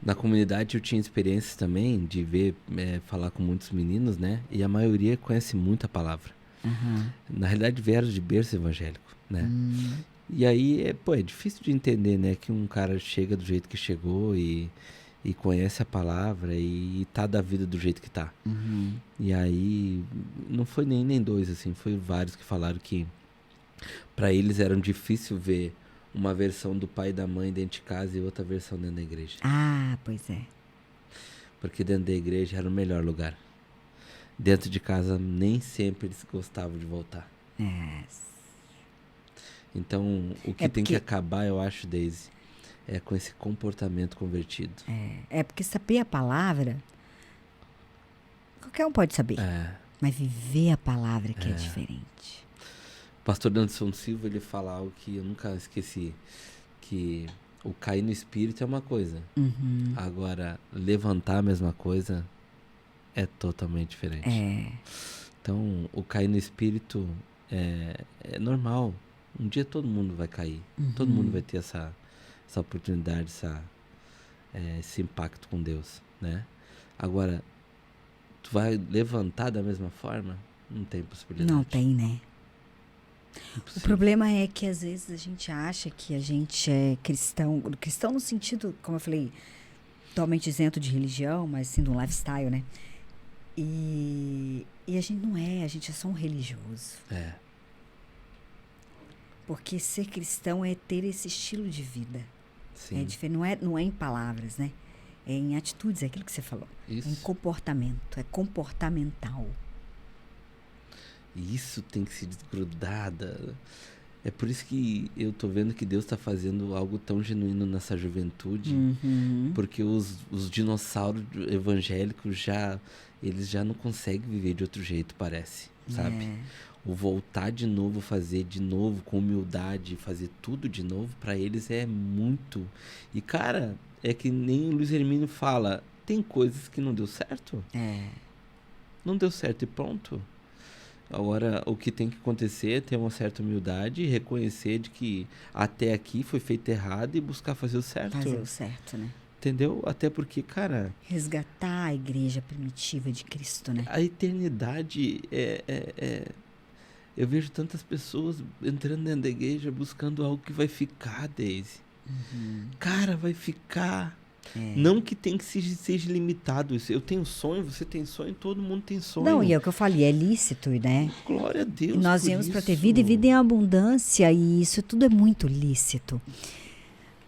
Na comunidade eu tinha experiências também de ver, falar com muitos meninos, né? E a maioria conhece muito a palavra. Na realidade vieram de berço evangélico, né? E aí, é difícil de entender, né? Que um cara chega do jeito que chegou e conhece a palavra e tá da vida do jeito que tá. E aí, não foi nem dois, assim, foi vários que falaram que para eles era difícil ver uma versão do pai e da mãe dentro de casa e outra versão dentro da igreja. Pois é. Porque dentro da igreja era o melhor lugar. Dentro de casa nem sempre eles gostavam de voltar. Então, o que tem que acabar, eu acho, Daisy, é com esse comportamento convertido. Porque saber a palavra, qualquer um pode saber. Mas viver a palavra que é diferente. O pastor Anderson Silva, ele fala algo que eu nunca esqueci, que o cair no espírito é uma coisa. Agora, levantar a mesma coisa é totalmente diferente. Então, o cair no espírito é normal. Um dia todo mundo vai cair. Todo mundo vai ter essa oportunidade, esse impacto com Deus, né? Agora, tu vai levantar da mesma forma? Não tem possibilidade. Não tem, né? Impossível. O problema é que às vezes a gente acha que a gente é cristão no sentido, como eu falei, totalmente isento de religião, mas sim de um lifestyle, né? E a gente não é, a gente é só um religioso. Porque ser cristão é ter esse estilo de vida. Sim. É diferente, não é em palavras, né? É em atitudes, é aquilo que você falou. Isso. É em comportamento, é comportamental. E isso tem que ser desgrudada. É por isso que eu tô vendo que Deus está fazendo algo tão genuíno nessa juventude. Porque os dinossauros evangélicos eles já não conseguem viver de outro jeito, parece, sabe? O voltar de novo, fazer de novo, com humildade, fazer tudo de novo, para eles é muito. E, cara, é que nem o Luiz Hermínio fala, tem coisas que não deu certo. Não deu certo e pronto. Agora, o que tem que acontecer é ter uma certa humildade e reconhecer de que até aqui foi feito errado e buscar fazer o certo. Fazer o certo, né? Entendeu? Até porque, cara... Resgatar a igreja primitiva de Cristo, né? A eternidade eu vejo tantas pessoas entrando dentro da igreja buscando algo que vai ficar, Daisy. Cara, vai ficar. Não que tem que seja limitado isso. Eu tenho sonho, você tem sonho, todo mundo tem sonho. Não, e é o que eu falei, é lícito, né? Glória a Deus. E nós viemos para ter vida e vida em abundância, e isso tudo é muito lícito.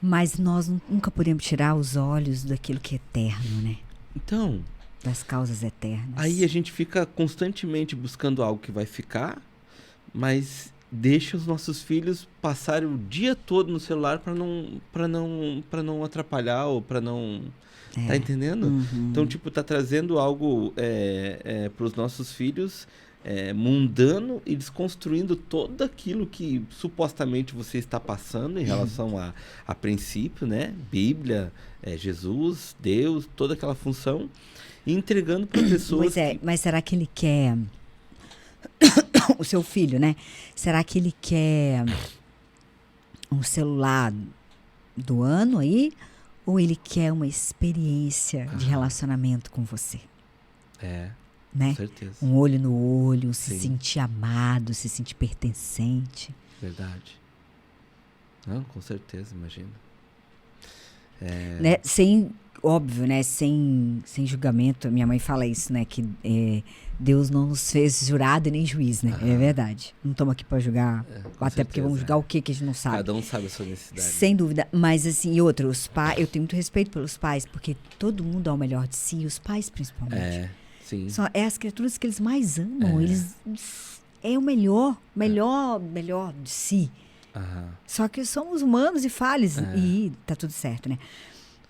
Mas nós nunca podemos tirar os olhos daquilo que é eterno, né? Então... Das causas eternas. Aí a gente fica constantemente buscando algo que vai ficar, mas deixa os nossos filhos passarem o dia todo no celular para não atrapalhar ou para não... Tá entendendo? Então, tipo, tá trazendo algo para os nossos filhos mundano e desconstruindo tudo aquilo que supostamente você está passando em relação a princípio, né? Bíblia, Jesus, Deus, toda aquela função, e entregando para pessoas. Mas será que ele quer o seu filho, né? Será que ele quer um celular do ano aí, ou ele quer uma experiência de relacionamento com você? né? Com certeza. Um olho no olho, se Sim. sentir amado, se sentir pertencente. Verdade. Não, com certeza, imagina. Né? Sem, óbvio, né? Sem julgamento. Minha mãe fala isso, né? Que Deus não nos fez jurado e nem juiz, né? É verdade. Não estamos aqui para julgar. Com Até porque vamos certeza, julgar o que a gente não sabe. Cada um sabe a sua necessidade. Sem dúvida. Mas assim, e outra, os pais, eu tenho muito respeito pelos pais, porque todo mundo dá o melhor de si, os pais principalmente. Sim. É as criaturas que eles mais amam. Eles é o melhor de si. Aham. Só que somos humanos e falhos e tá tudo certo, né?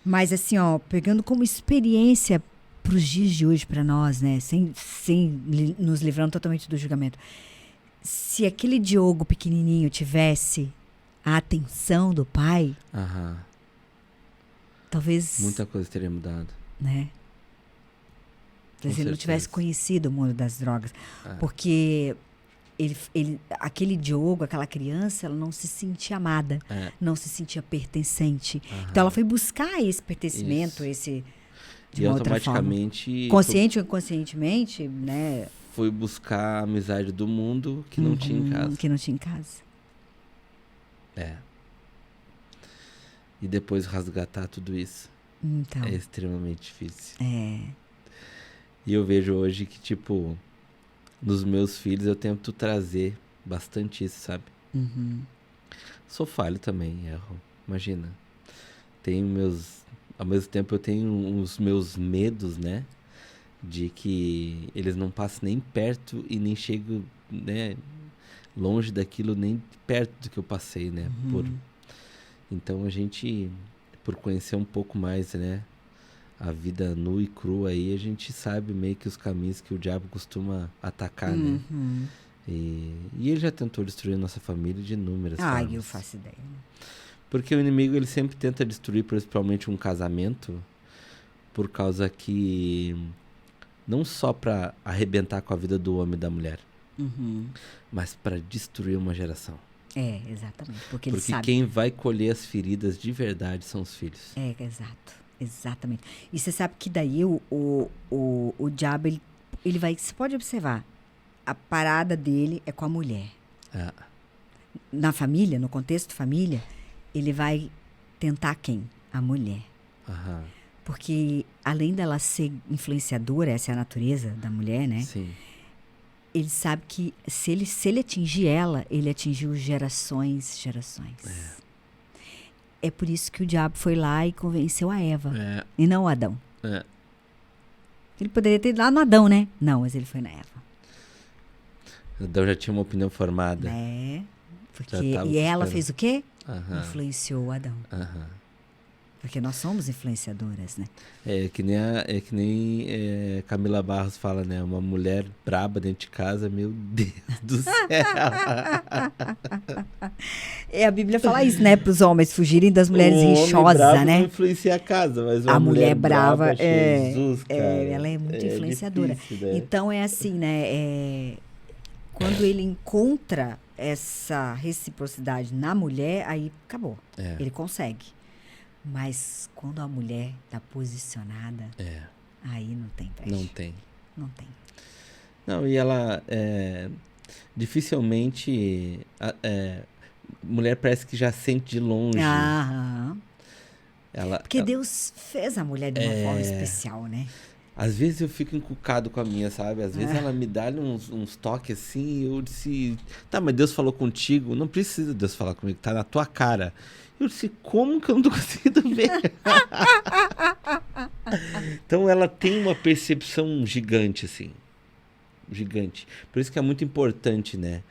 Mas assim, ó, pegando como experiência pros dias de hoje pra nós, né? Sem nos livrando totalmente do julgamento. Se aquele Diogo pequenininho tivesse a atenção do pai, Aham. talvez, Muita coisa teria mudado. né? Talvez Com ele não tivesse certeza. conhecido o mundo das drogas. Porque aquele Diogo, aquela criança, ela não se sentia amada, não se sentia pertencente. Então ela foi buscar esse pertencimento, de E uma outra forma. automaticamente Consciente ou inconscientemente, né? foi buscar a amizade do mundo que não tinha em casa. Que não tinha em casa. E depois resgatar tudo isso Então, é extremamente difícil. é. E eu vejo hoje que, tipo, nos meus filhos eu tento trazer bastante isso, sabe? Sou falho também, erro. Imagina. Tenho meus... Ao mesmo tempo eu tenho os meus medos, né? De que eles não passem nem perto e nem chegam, né? Longe daquilo, nem perto do que eu passei, né? Então a gente, por conhecer um pouco mais, né? A vida nua e crua aí, a gente sabe meio que os caminhos que o diabo costuma atacar, né? E ele já tentou destruir a nossa família de inúmeras formas. Eu faço ideia. Porque o inimigo, ele sempre tenta destruir principalmente um casamento, por causa que... Não só para arrebentar com a vida do homem e da mulher, mas para destruir uma geração. É, exatamente. Porque ele sabe. Quem vai colher as feridas de verdade são os filhos. É, exato. Exatamente. E você sabe que daí o diabo, ele vai... Você pode observar. A parada dele é com a mulher. Na família, no contexto família, ele vai tentar quem? A mulher. Porque além dela ser influenciadora, essa é a natureza da mulher, né? Sim. Ele sabe que se ele atingir ela, ele atingiu gerações. É por isso que o diabo foi lá e convenceu a Eva. E não o Adão. Ele poderia ter ido lá no Adão, né? Não, mas ele foi na Eva. Adão já tinha uma opinião formada. Porque, Já e ela buscando. fez o quê? Influenciou o Adão. Porque nós somos influenciadoras, né? É que nem Camila Barros fala, né? Uma mulher braba dentro de casa, meu Deus do céu. A Bíblia fala isso, né? Para os homens fugirem das mulheres O homem rixosas, bravo né? não influencia a casa, mas A mulher brava, Jesus, cara, ela é muito influenciadora. difícil, né? Então é assim, né? Quando ele encontra essa reciprocidade na mulher, aí acabou. Ele consegue. Mas quando a mulher está posicionada, aí não tem brecha. Não tem. Não tem. Não, e ela dificilmente mulher parece que já sente de longe. Porque Deus fez a mulher de uma forma especial, né? Às vezes eu fico encucado com a minha, sabe? Às vezes ela me dá uns toques assim, e eu disse, tá, mas Deus falou contigo? Não precisa Deus falar comigo, tá na tua cara. Eu disse, como que eu não tô conseguindo ver? Então ela tem uma percepção gigante, assim. Gigante. Por isso que é muito importante, né?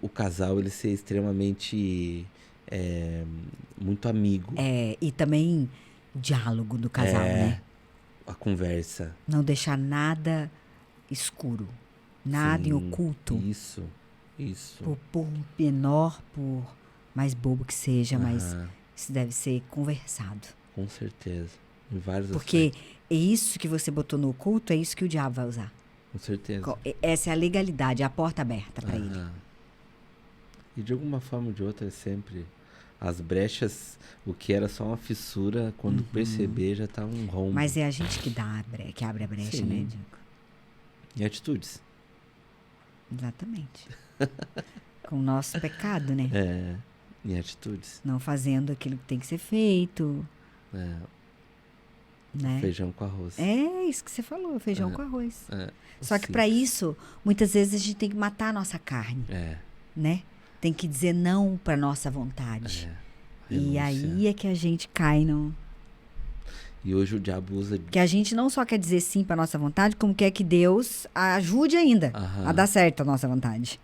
O casal, ele ser extremamente muito amigo. E também o diálogo do casal, né? A conversa. Não deixar nada escuro. Nada em oculto. Isso. Por menor, por mais bobo que seja, mas isso deve ser conversado. Com certeza. Em vários Porque aspectos. é isso que você botou no oculto, é isso que o diabo vai usar. Com certeza. Essa é a legalidade, a porta aberta para ele. E de alguma forma ou de outra, é sempre as brechas, o que era só uma fissura, quando perceber já tá um rombo. Mas é a gente que abre a brecha, Sim. né, Diego? Em atitudes. Exatamente. Com o nosso pecado, né? Em atitudes. Não fazendo aquilo que tem que ser feito. Né? Feijão com arroz. É isso que você falou, feijão com arroz. Só que Simples. para isso, muitas vezes a gente tem que matar a nossa carne, né? Tem que dizer não para nossa vontade. E Renúncia. aí é que a gente cai no... E hoje o diabo usa... Que a gente não só quer dizer sim para nossa vontade, como quer que Deus ajude ainda a dar certo a nossa vontade.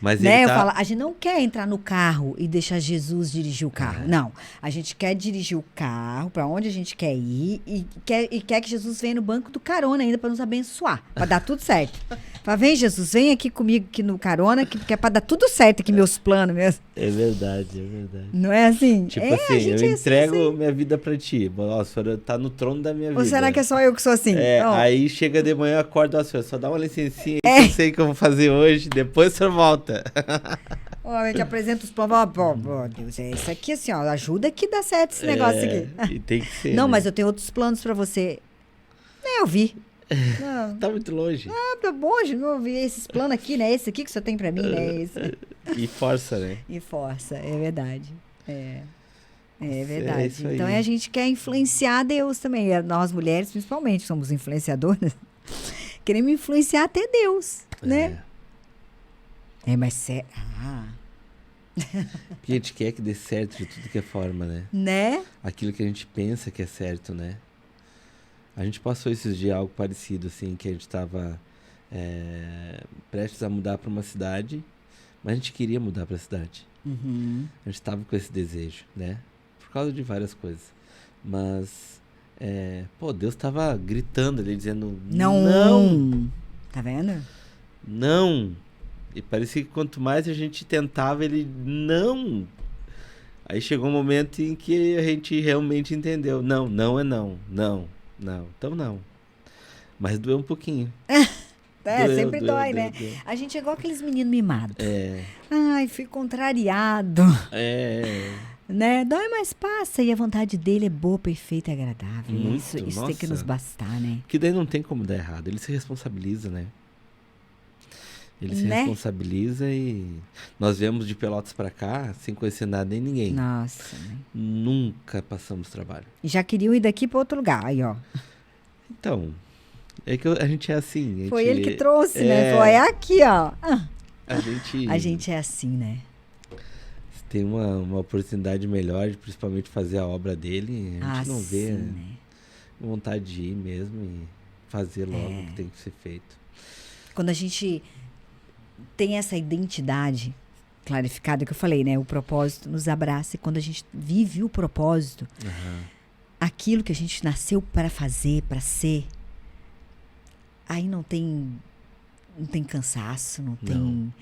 Mas Né? ele Eu tá... falo, a gente não quer entrar no carro e deixar Jesus dirigir o carro. Não. A gente quer dirigir o carro para onde a gente quer ir e quer que Jesus venha no banco do carona ainda para nos abençoar, para dar tudo certo. Fala, vem Jesus, vem aqui comigo aqui no carona, que é para dar tudo certo aqui, meus planos mesmo. É verdade. Não é assim? Tipo assim, eu é entrego assim. minha vida pra ti. Ó, a senhora tá no trono da minha vida. Ou será que é só eu que sou assim? Aí chega de manhã, eu acordo, ó, senhora, só dá uma licencinha aí que eu sei que eu vou fazer hoje, depois o senhor volta. A gente apresenta os planos. Ó, Deus, é isso aqui assim, ó. Ajuda que dá certo esse negócio aqui. E tem que ser. Não, né? mas eu tenho outros planos pra você. Eu vi. Não, Tá muito longe. tá bom, não vi esses planos aqui, né? Esse aqui que você tem pra mim, né? Esse. E força, né? E força, é verdade. É verdade. isso aí. Então a gente quer influenciar Deus também. Nós mulheres, principalmente, somos influenciadoras. Queremos influenciar até Deus, né? Mas Porque a gente quer que dê certo de tudo que é forma, né? né? Aquilo que a gente pensa que é certo, né? A gente passou esses dias algo parecido, assim, que a gente tava prestes a mudar pra uma cidade, mas a gente queria mudar pra cidade. Uhum. A gente tava com esse desejo, né? Por causa de várias coisas. Mas, Deus tava gritando ali, dizendo não, Tá vendo? não. E parecia que quanto mais a gente tentava, ele não. Aí chegou um momento em que a gente realmente entendeu. Não, não é não. Não, não. Então não. Mas doeu um pouquinho. Sempre dói, né? Doeu. A gente é igual aqueles meninos mimados. Ai, fui contrariado. Né? Dói, mas passa. E a vontade dele é boa, perfeita e agradável. Muito, Isso tem que nos bastar, né? Que daí não tem como dar errado. Ele se responsabiliza, né? Ele se responsabiliza e... Nós viemos de Pelotas pra cá sem conhecer nada nem ninguém. Nossa, né? Nunca passamos trabalho. E já queriam ir daqui para outro lugar. Aí, ó. Então, é que a gente é assim. Foi ele que trouxe, né? Foi aqui, ó. A A gente é assim, né? tem uma oportunidade melhor de principalmente fazer a obra dele. A gente não vê né? vontade de ir mesmo e fazer logo o que tem que ser feito. Quando a gente tem essa identidade clarificada, que eu falei, né? O propósito nos abraça. E quando a gente vive o propósito, aquilo que a gente nasceu para fazer, para ser, aí não tem cansaço, não tem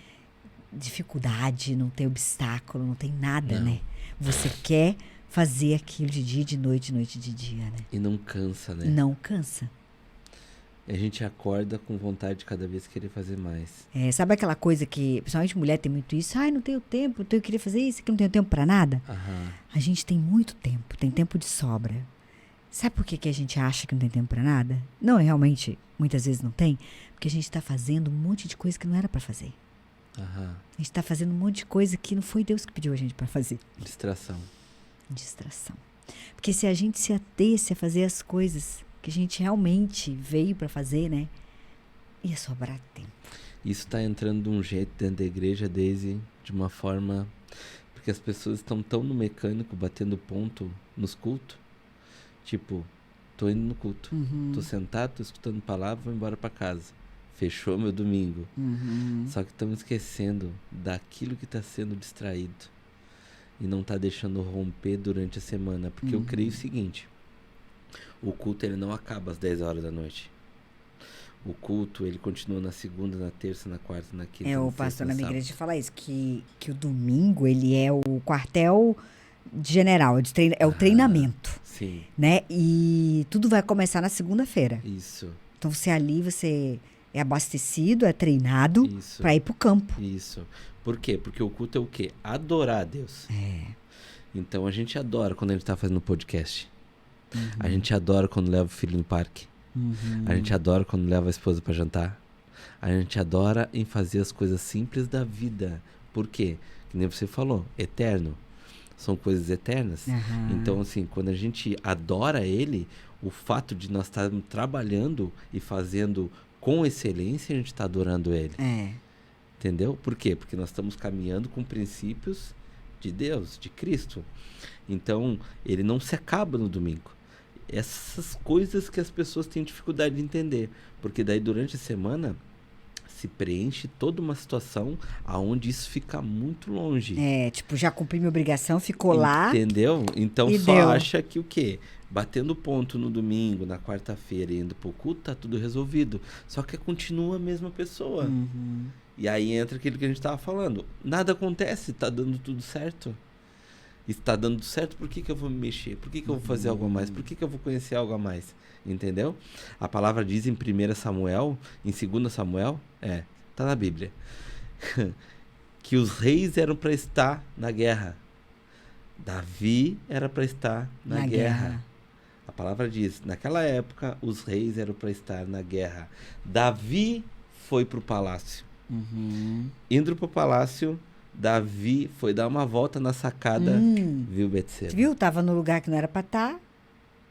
dificuldade, não tem obstáculo, não tem nada, né? Você quer fazer aquilo de dia, de noite de dia, né? E não cansa, né? Não cansa. A gente acorda com vontade de cada vez querer fazer mais. Sabe aquela coisa que, principalmente mulher tem muito isso? Ai, não tenho tempo, eu queria fazer isso, que não tenho tempo para nada. A gente tem muito tempo, tem tempo de sobra. Sabe por que a gente acha que não tem tempo para nada? Não, realmente, muitas vezes não tem. Porque a gente está fazendo um monte de coisa que não era para fazer. A gente está fazendo um monte de coisa que não foi Deus que pediu a gente para fazer. Distração. Porque se a gente se atesse a fazer as coisas que a gente realmente veio para fazer, né? Ia sobrar tempo. Isso tá entrando de um jeito dentro da igreja, Daisy, de uma forma... Porque as pessoas estão tão no mecânico, batendo ponto nos cultos. Tipo, tô indo no culto. Tô sentado, tô escutando palavra, vou embora para casa. Fechou meu domingo. Só que estamos esquecendo daquilo que está sendo distraído. E não está deixando romper durante a semana. Porque eu creio o seguinte. O culto ele não acaba às 10 horas da noite. O culto ele continua na segunda, na terça, na quarta, na quinta. O pastor na minha igreja fala isso. Que o domingo ele é o quartel general. É o treinamento. Sim. Né? E tudo vai começar na segunda-feira. Isso. Então você é abastecido, é treinado para ir pro campo. Isso. Por quê? Porque o culto é o quê? Adorar a Deus. Então a gente adora quando a gente tá fazendo podcast. A gente adora quando leva o filho no parque. A gente adora quando leva a esposa para jantar. A gente adora em fazer as coisas simples da vida. Por quê? Que nem você falou, eterno. São coisas eternas. Então, assim, quando a gente adora Ele, o fato de nós estarmos trabalhando e fazendo com excelência, a gente está adorando Ele. Entendeu? Por quê? Porque nós estamos caminhando com princípios de Deus, de Cristo. Então, Ele não se acaba no domingo. Essas coisas que as pessoas têm dificuldade de entender. Porque daí, durante a semana, se preenche toda uma situação aonde isso fica muito longe. Tipo, já cumpri minha obrigação, ficou lá. Entendeu? Então e só deu. acha que o quê? Batendo ponto no domingo, na quarta-feira e indo pro culto, tá tudo resolvido. Só que continua a mesma pessoa. E aí entra aquilo que a gente tava falando. Nada acontece, tá dando tudo certo. Está dando certo, por que eu vou me mexer? Por que eu vou fazer algo a mais? Por que eu vou conhecer algo a mais? Entendeu? A palavra diz em 1 Samuel, em 2 Samuel, tá na Bíblia, que os reis eram para estar na guerra. Davi era para estar na guerra. A palavra diz, naquela época, os reis eram para estar na guerra. Davi foi para o palácio. Indo para o palácio, Davi foi dar uma volta na sacada, viu Betseba? Viu? Tava no lugar que não era pra estar.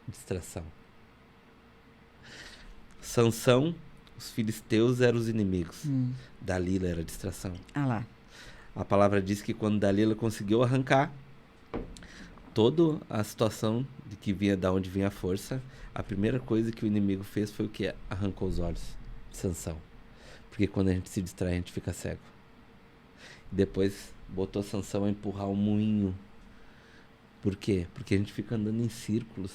Distração. Sansão, os filisteus eram os inimigos. Dalila era a distração. Ah lá. A palavra diz que quando Dalila conseguiu arrancar toda a situação de que vinha da onde vinha a força, a primeira coisa que o inimigo fez foi o quê? Arrancou os olhos de Sansão. Porque quando a gente se distrai, a gente fica cego. Depois botou Sansão a empurrar o moinho. Por quê? Porque a gente fica andando em círculos.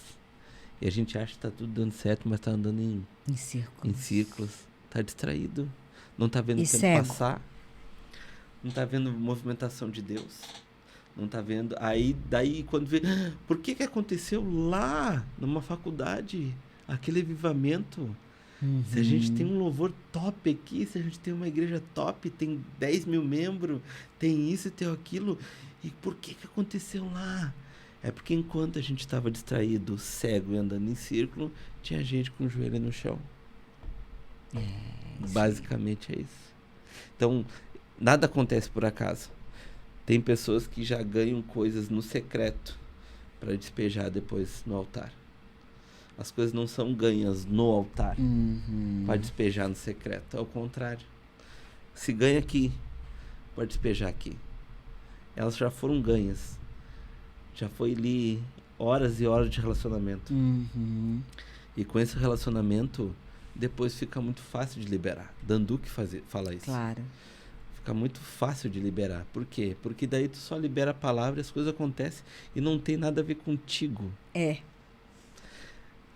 E a gente acha que tá tudo dando certo, mas tá andando em círculos. Tá distraído. Não tá vendo o tempo cego. passar. Não tá vendo movimentação de Deus. Não tá vendo. Aí, daí, quando vê... Por que aconteceu lá, numa faculdade, aquele avivamento? Se a gente tem um louvor top aqui, se a gente tem uma igreja top, tem 10 mil membros, tem isso e tem aquilo, e por que aconteceu lá? É porque enquanto a gente estava distraído, cego e andando em círculo, tinha gente com o joelho no chão. Basicamente é isso. Então, nada acontece por acaso. Tem pessoas que já ganham coisas no secreto para despejar depois no altar. As coisas não são ganhas no altar para despejar no secreto. É o contrário. Se ganha aqui, pode despejar aqui. Elas já foram ganhas. Já foi ali horas e horas de relacionamento. E com esse relacionamento, depois fica muito fácil de liberar. Danduque fala isso. Claro. Fica muito fácil de liberar. Por quê? Porque daí tu só libera a palavra e as coisas acontecem e não tem nada a ver contigo.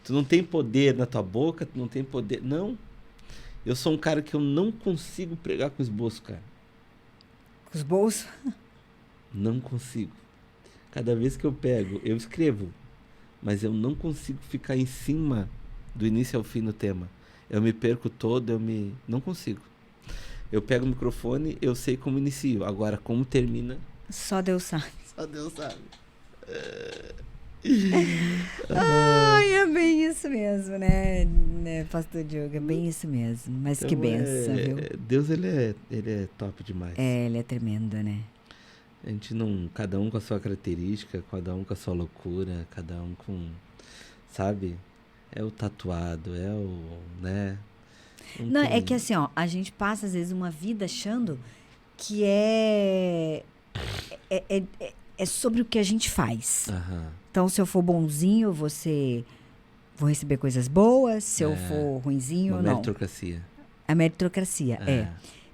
Tu não tem poder na tua boca, tu não tem poder... Não. Eu sou um cara que eu não consigo pregar com esboço, cara. Com os bolsos? Não consigo. Cada vez que eu pego, eu escrevo. Mas eu não consigo ficar em cima do início ao fim no tema. Eu me perco todo, não consigo. Eu pego o microfone, eu sei como inicio. Agora, como termina... Só Deus sabe. Só Deus sabe. Ai, é bem isso mesmo, né, Pastor Diogo? É bem isso mesmo. Mas então, que benção, viu? Deus, ele é top demais. Ele é tremendo, né? A gente não... Cada um com a sua característica, cada um com a sua loucura, cada um com... Sabe? É o tatuado, é o... né? Não, é que assim, ó, a gente passa às vezes uma vida achando que é sobre o que a gente faz. Então, se eu for bonzinho, vou receber coisas boas. Se eu for ruinzinho, uma não. meritocracia. A meritocracia,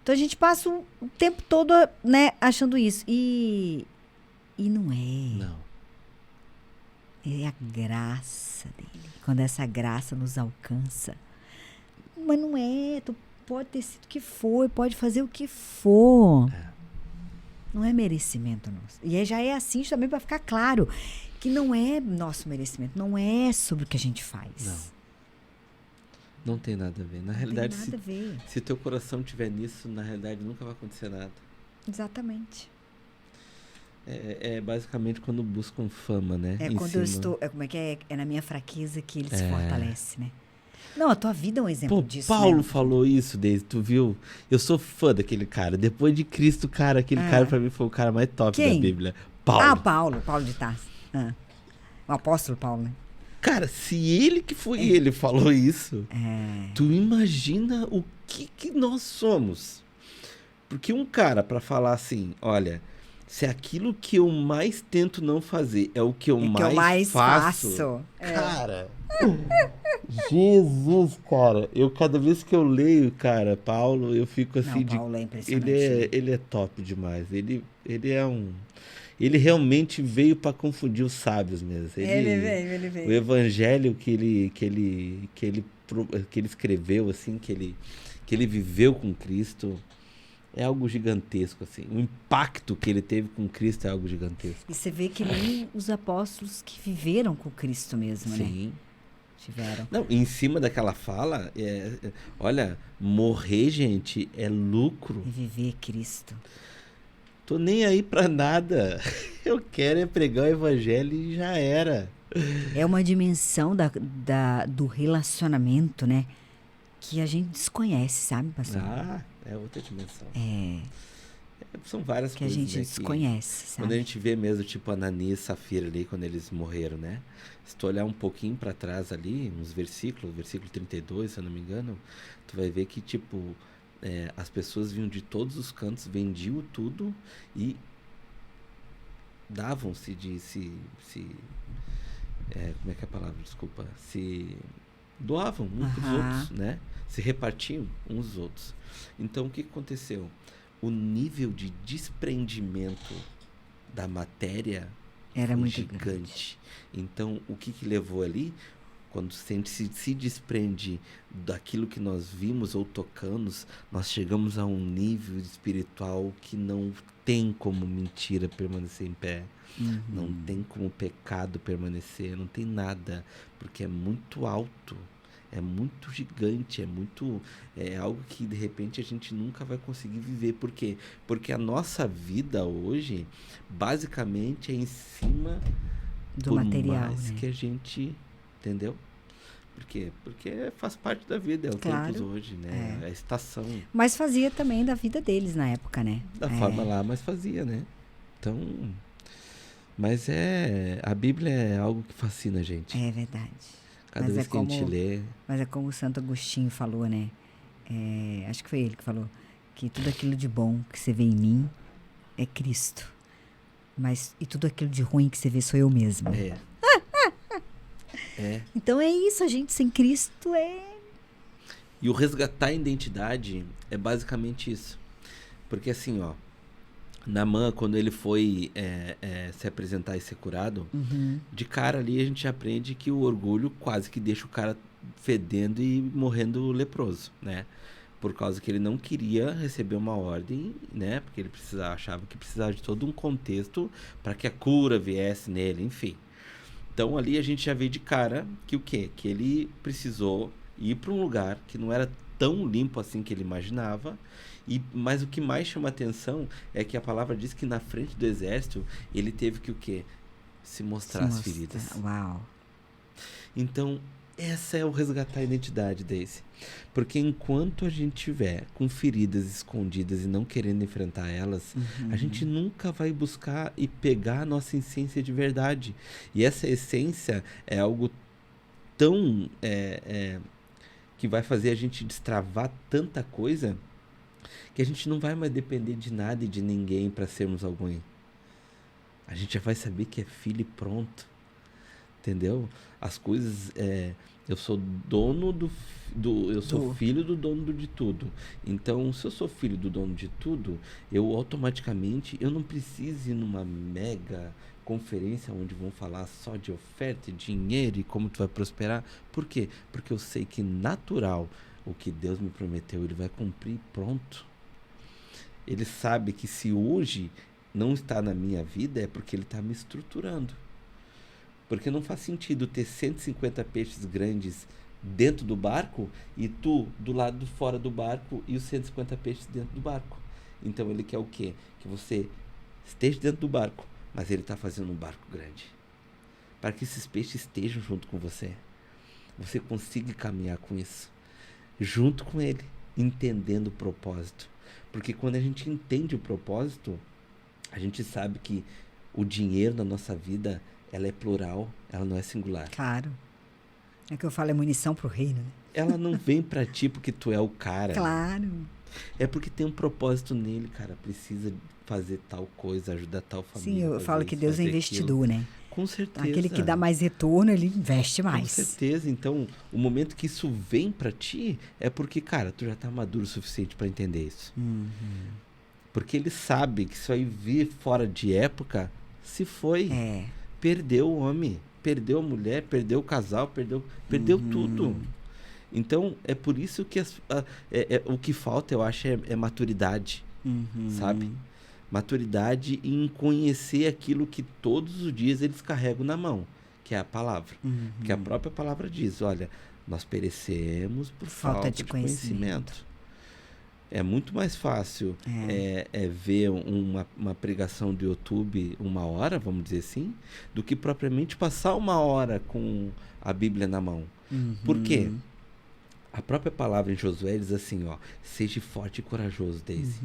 Então, a gente passa o tempo todo, né, achando isso. E não é. Não. É a graça dele. Quando essa graça nos alcança. Mas não é. Tu pode ter sido o que for, pode fazer o que for. Não é merecimento nosso. E já é assim também para ficar claro que não é nosso merecimento, não é sobre o que a gente faz. Não tem nada a ver. Na realidade, não tem nada a ver. Se teu coração estiver nisso, na realidade nunca vai acontecer nada. Exatamente. É basicamente quando buscam fama, né? É quando eu estou... como é que é? É na minha fraqueza que ele se fortalece, né? Não, a tua vida é um exemplo Pô, disso, Paulo né? falou isso, Deise, tu viu? Eu sou fã daquele cara. Depois de Cristo, cara, aquele cara pra mim foi o cara mais top da Quem? Bíblia. Ah, Paulo. Paulo de Tarso. O apóstolo Paulo, né? Cara, se ele que foi ele falou isso, tu imagina o que nós somos. Porque um cara pra falar assim, olha, se aquilo que eu mais tento não fazer é o que eu É que eu mais mais faço, faço. cara. Jesus, cara, eu cada vez que eu leio, cara, Paulo, eu fico assim Não, Paulo é impressionante, ele né? ele é top demais. Ele é ele realmente veio para confundir os sábios mesmo. Ele O veio. evangelho que ele escreveu assim, que ele viveu com Cristo é algo gigantesco assim. O impacto que ele teve com Cristo é algo gigantesco. E você vê que nem os apóstolos que viveram com Cristo mesmo, né? Sim. Tiveram. Não, em cima daquela fala, olha, morrer, gente, é lucro. E viver Cristo. Tô nem aí pra nada. Eu quero é pregar o evangelho e já era. É uma dimensão do relacionamento, né? Que a gente desconhece, sabe, pastor? Ah, é outra dimensão. São várias Que a coisas, gente né, desconhece, quando a sabe? gente vê mesmo, tipo, Ananias e Safira ali, quando eles morreram, né? Se tu olhar um pouquinho pra trás ali, uns versículos, versículo 32, se eu não me engano, tu vai ver que, tipo, as pessoas vinham de todos os cantos, vendiam tudo e davam-se como é que é a palavra? Desculpa. Se doavam uns pros outros, né? Se repartiam uns aos outros. Então, o que aconteceu? O nível de desprendimento da matéria Era foi muito gigante. grande. Então, o que levou ali? Quando a gente se desprende daquilo que nós vimos ou tocamos, nós chegamos a um nível espiritual que não tem como mentira permanecer em pé. Não tem como pecado permanecer, não tem nada, porque é muito alto. É muito gigante, é algo que de repente a gente nunca vai conseguir viver. Por quê? Porque a nossa vida hoje, basicamente, é em cima Do material, mais né? que a gente, entendeu? Por quê? Porque faz parte da vida, é o Claro. tempos hoje, né? É a estação. Mas fazia também da vida deles na época, né? Da forma lá, mas fazia, né? Então, mas a Bíblia é algo que fascina a gente. É verdade. Cada vez que a gente lê. Mas é como o Santo Agostinho falou, né? Acho que foi ele que falou que tudo aquilo de bom que você vê em mim é Cristo. E tudo aquilo de ruim que você vê sou eu mesmo. Então é isso, a gente sem Cristo E o resgatar a identidade é basicamente isso. Porque assim, ó, Naamã, quando ele foi se apresentar e ser curado, de cara ali a gente aprende que o orgulho quase que deixa o cara fedendo e morrendo leproso, né? Por causa que ele não queria receber uma ordem, né? Porque ele achava que precisava de todo um contexto para que a cura viesse nele, enfim. Então ali a gente já vê de cara que o quê? Que ele precisou ir para um lugar que não era tão limpo assim que ele imaginava. Mas o que mais chama atenção é que a palavra diz que na frente do exército ele teve que o quê? Se mostrar as feridas. Uau. Então, essa é o resgatar a identidade desse. Porque enquanto a gente tiver com feridas escondidas e não querendo enfrentar elas, a gente nunca vai buscar e pegar a nossa essência de verdade. E essa essência é algo tão... que vai fazer a gente destravar tanta coisa que a gente não vai mais depender de nada e de ninguém para sermos alguém. A gente já vai saber que é filho e pronto. Entendeu? As coisas... eu sou dono eu sou filho do dono de tudo. Então, se eu sou filho do dono de tudo, eu automaticamente, eu não preciso ir numa mega conferência onde vão falar só de oferta, dinheiro e como tu vai prosperar. Por quê? Porque eu sei que natural, o que Deus me prometeu, Ele vai cumprir e pronto. Ele sabe que se hoje não está na minha vida, é porque Ele está me estruturando. Porque não faz sentido ter 150 peixes grandes dentro do barco e tu do lado de fora do barco e os 150 peixes dentro do barco. Então ele quer o quê? Que você esteja dentro do barco, mas ele está fazendo um barco grande. Para que esses peixes estejam junto com você. você consiga caminhar com isso, junto com ele, entendendo o propósito. Porque quando a gente entende o propósito, a gente sabe que o dinheiro na nossa vida, ela é plural, ela não é singular. Claro. É que eu falo, é munição pro reino, né? Ela não vem pra ti porque tu é o cara. Claro. É porque tem um propósito nele, cara. Precisa fazer tal coisa, ajudar tal família. Sim, eu fazer falo que isso, Deus é fazer investidor, aquilo. né? Com certeza. Aquele que dá mais retorno, ele investe Com mais. certeza. Então, o momento que isso vem pra ti, é porque, cara, tu já tá maduro o suficiente pra entender isso. Porque ele sabe que isso aí vir fora de época, se foi. Perdeu o homem, perdeu a mulher, perdeu o casal, perdeu tudo. Então, é por isso que o que falta, eu acho, é maturidade, sabe? Maturidade em conhecer aquilo que todos os dias eles carregam na mão, que é a palavra. Que a própria palavra diz, olha, nós perecemos por falta de conhecimento. É muito mais fácil ver uma pregação do YouTube 1 hora, vamos dizer assim, do que propriamente passar 1 hora com a Bíblia na mão. Por quê? A própria palavra em Josué diz assim, ó, seja forte e corajoso, Daisy.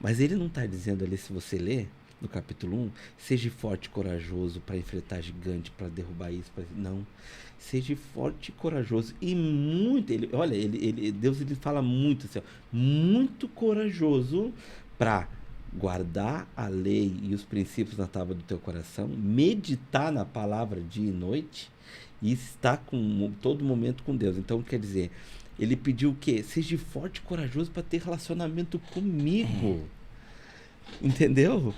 Mas ele não está dizendo ali, se você ler, no capítulo 1, seja forte e corajoso para enfrentar gigante, para derrubar isso. Não. Seja forte e corajoso. E muito, Deus ele fala muito assim, ó, muito corajoso para guardar a lei e os princípios na tábua do teu coração, meditar na palavra dia e noite e estar com todo momento com Deus. Então, quer dizer, ele pediu o quê? Seja forte e corajoso para ter relacionamento comigo. Entendeu?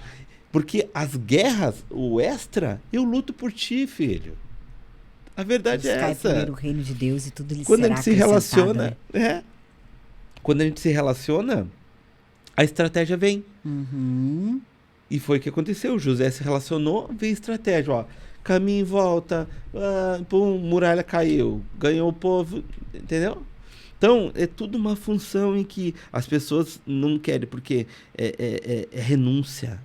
Porque as guerras, o extra, eu luto por ti, filho. A verdade é essa. Primeiro o reino de Deus e tudo lhe Quando será a gente se relaciona, né? Quando a gente se relaciona, a estratégia vem. E foi o que aconteceu. José se relacionou, veio estratégia, ó. Caminho em volta, pum, muralha caiu, ganhou o povo, entendeu? Então, é tudo uma função em que as pessoas não querem, porque é renúncia.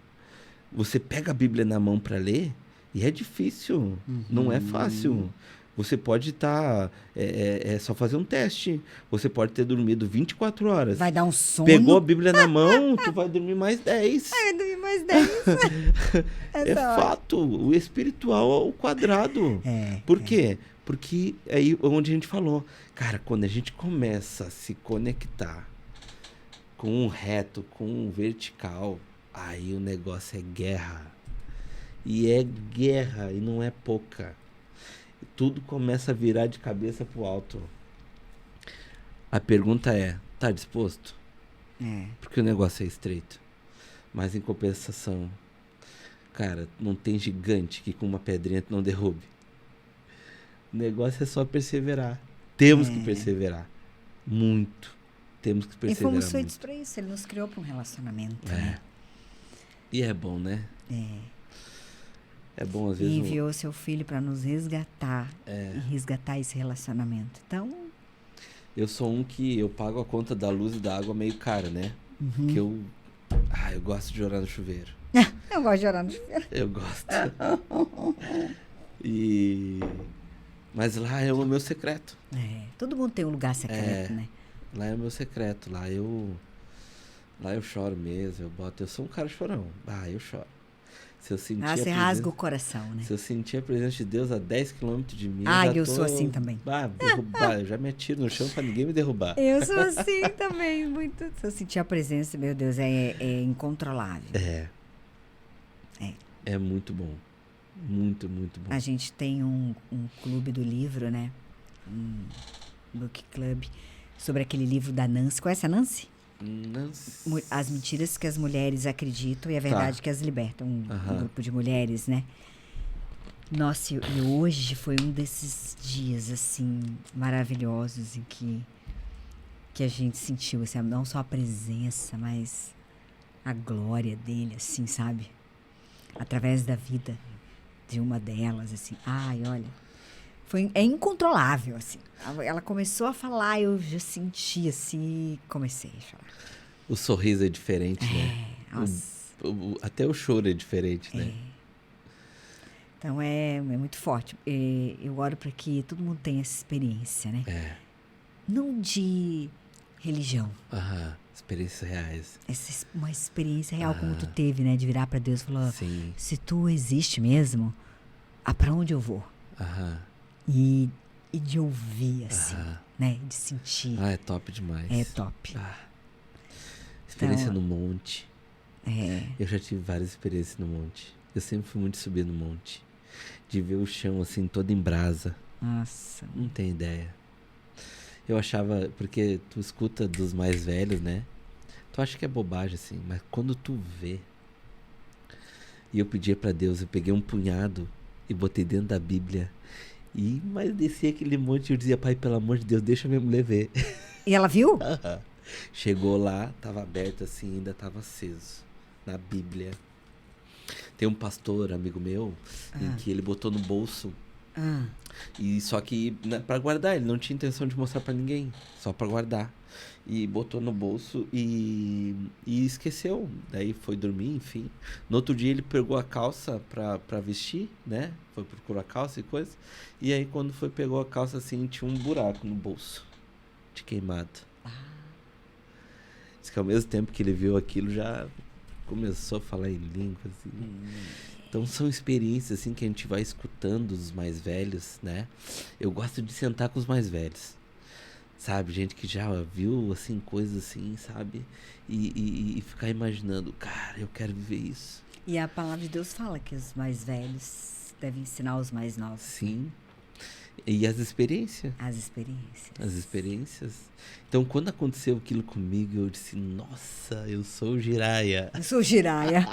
Você pega a Bíblia na mão para ler e é difícil, não é fácil. Você pode estar, só fazer um teste. Você pode ter dormido 24 horas. Vai dar um sono. Pegou a Bíblia na mão, tu vai dormir mais 10. Vai dormir mais 10. É fato, o espiritual ao quadrado. Por quê? Porque aí onde a gente falou, cara, quando a gente começa a se conectar com um reto, com um vertical, aí o negócio é guerra. E é guerra, e não é pouca. Tudo começa a virar de cabeça pro alto. A pergunta é, tá disposto? Porque o negócio é estreito. Mas em compensação, cara, não tem gigante que com uma pedrinha tu não derrube. O negócio é só perseverar. Temos que perseverar. Muito. Temos que perseverar. E fomos feitos para isso. Ele nos criou para um relacionamento. Né? E é bom, né? É bom às vezes. E enviou seu filho para nos resgatar. E resgatar esse relacionamento. Então. Eu sou um que eu pago a conta da luz e da água meio cara, né? Que eu gosto de orar no chuveiro. Eu gosto de orar no chuveiro. Eu gosto. Mas lá é o meu secreto. Todo mundo tem um lugar secreto, né? Lá é o meu secreto. Lá eu choro mesmo. Eu sou um cara chorão. Eu choro. Se eu sentir você rasga o coração, né? Se eu sentir a presença de Deus a 10 km de mim, eu sou assim também. Eu já me atiro no chão pra ninguém me derrubar. Eu sou assim também, muito. Se eu sentir a presença, meu Deus, é incontrolável. É muito bom. Muito, muito bom. A gente tem um clube do livro, né? Um book club, sobre aquele livro da Nancy. Conhece a Nancy? As mentiras que as mulheres acreditam e a verdade que as libertam. Um grupo de mulheres, né? Nossa, e hoje foi um desses dias, assim, maravilhosos em que a gente sentiu, assim, não só a presença, mas a glória dele, assim, sabe? Através da vida de uma delas, assim. Olha, é incontrolável, assim. Ela começou a falar, eu já senti, assim, comecei a chorar. O sorriso é diferente, né? Nossa. Até o choro é diferente, né? Então é muito forte. Eu oro para que todo mundo tenha essa experiência, né? Não de religião. Experiências reais. Uma experiência real como tu teve, né? De virar para Deus e falar, se tu existe mesmo, para onde eu vou? E de ouvir, assim, né? De sentir. É top demais. É top. Experiência no monte. Eu já tive várias experiências no monte. Eu sempre fui muito subir no monte. De ver o chão, assim, todo em brasa. Nossa. Não tem ideia. Eu achava, porque tu escuta dos mais velhos, né? Tu acha que é bobagem, assim, mas quando tu vê. E eu pedia pra Deus, eu peguei um punhado e botei dentro da Bíblia. Mas desci aquele monte e eu dizia, pai, pelo amor de Deus, deixa minha mulher ver. E ela viu? Chegou lá, tava aberto assim, ainda tava aceso. Na Bíblia. Tem um pastor, amigo meu, em que ele botou no bolso. E só que pra guardar, ele não tinha intenção de mostrar pra ninguém, só pra guardar. E botou no bolso e esqueceu. Daí foi dormir, enfim. No outro dia ele pegou a calça pra vestir, né? Foi procurar calça e coisa. E aí quando pegou a calça assim, tinha um buraco no bolso. De queimado. Diz que ao mesmo tempo que ele viu aquilo, já começou a falar em língua, assim. Então são experiências assim que a gente vai escutando os mais velhos, né? Eu gosto de sentar com os mais velhos, sabe? Gente que já viu assim coisas assim, sabe? E ficar imaginando, cara, eu quero viver isso. E a palavra de Deus fala que os mais velhos devem ensinar os mais novos. Sim. E as experiências. As experiências. Então, quando aconteceu aquilo comigo, eu disse, nossa, eu sou o Jiraya. Eu sou o Jiraya.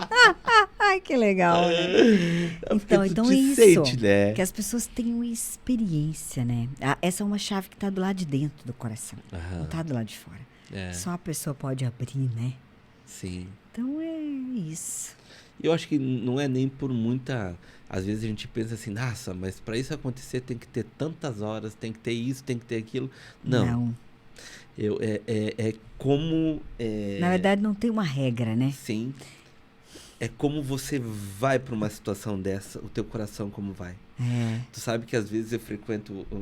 Ai, que legal, né? Então é isso. Sente, né? Que as pessoas tenham experiência, né? Essa é uma chave que está do lado de dentro do coração. Não está do lado de fora. Só a pessoa pode abrir, né? Sim. Então é isso. Eu acho que não é nem por muita... Às vezes a gente pensa assim, nossa, mas para isso acontecer tem que ter tantas horas, tem que ter isso, tem que ter aquilo. Não. É como... Na verdade, não tem uma regra, né? Sim. É como você vai para uma situação dessa, o teu coração como vai. Tu sabe que às vezes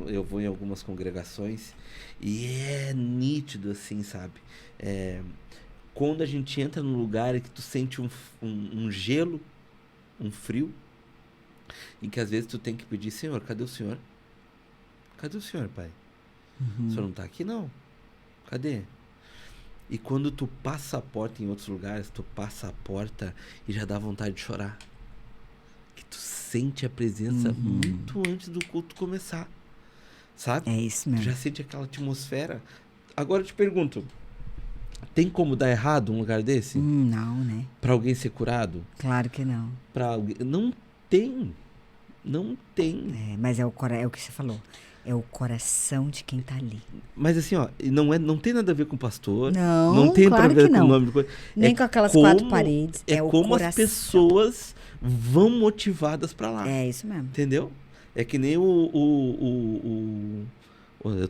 eu vou em algumas congregações e é nítido assim, sabe? Quando a gente entra num lugar e que tu sente um gelo, um frio, em que às vezes tu tem que pedir, Senhor, cadê o Senhor? Cadê o Senhor, Pai? O Senhor não tá aqui, não. Cadê? E quando tu passa a porta em outros lugares, tu passa a porta e já dá vontade de chorar. Que tu sente a presença muito antes do culto começar. Sabe? É isso mesmo. Tu já sente aquela atmosfera. Agora eu te pergunto, tem como dar errado um lugar desse? Não, né? Pra alguém ser curado? Claro que não. Pra alguém... Não tem. Não tem. Mas é o que você falou. É o coração de quem tá ali. Mas assim, ó, não tem nada a ver com o pastor. Não, não tem claro nada a ver que com não. o nome do coisa. Nem com aquelas quatro paredes. É o como coração. as pessoas vão motivadas pra lá. É isso mesmo. Entendeu? É que nem eu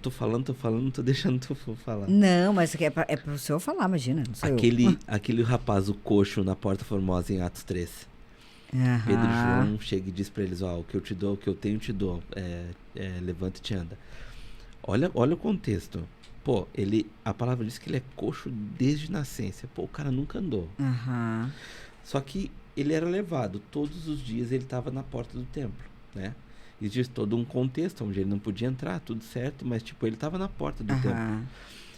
tô falando, não tô deixando tu falar. Não, mas é pro senhor falar, imagina. Não sou aquele rapaz, o coxo na Porta Formosa em Atos 3. Pedro e João chega e diz pra eles, o que eu te dou, o que eu tenho te dou. Levanta e te anda. Olha o contexto. Pô, a palavra diz que ele é coxo desde nascença. Pô, o cara nunca andou. Só que ele era levado. Todos os dias ele estava na porta do templo, né? Existe todo um contexto onde ele não podia entrar, tudo certo, mas tipo, ele estava na porta do templo.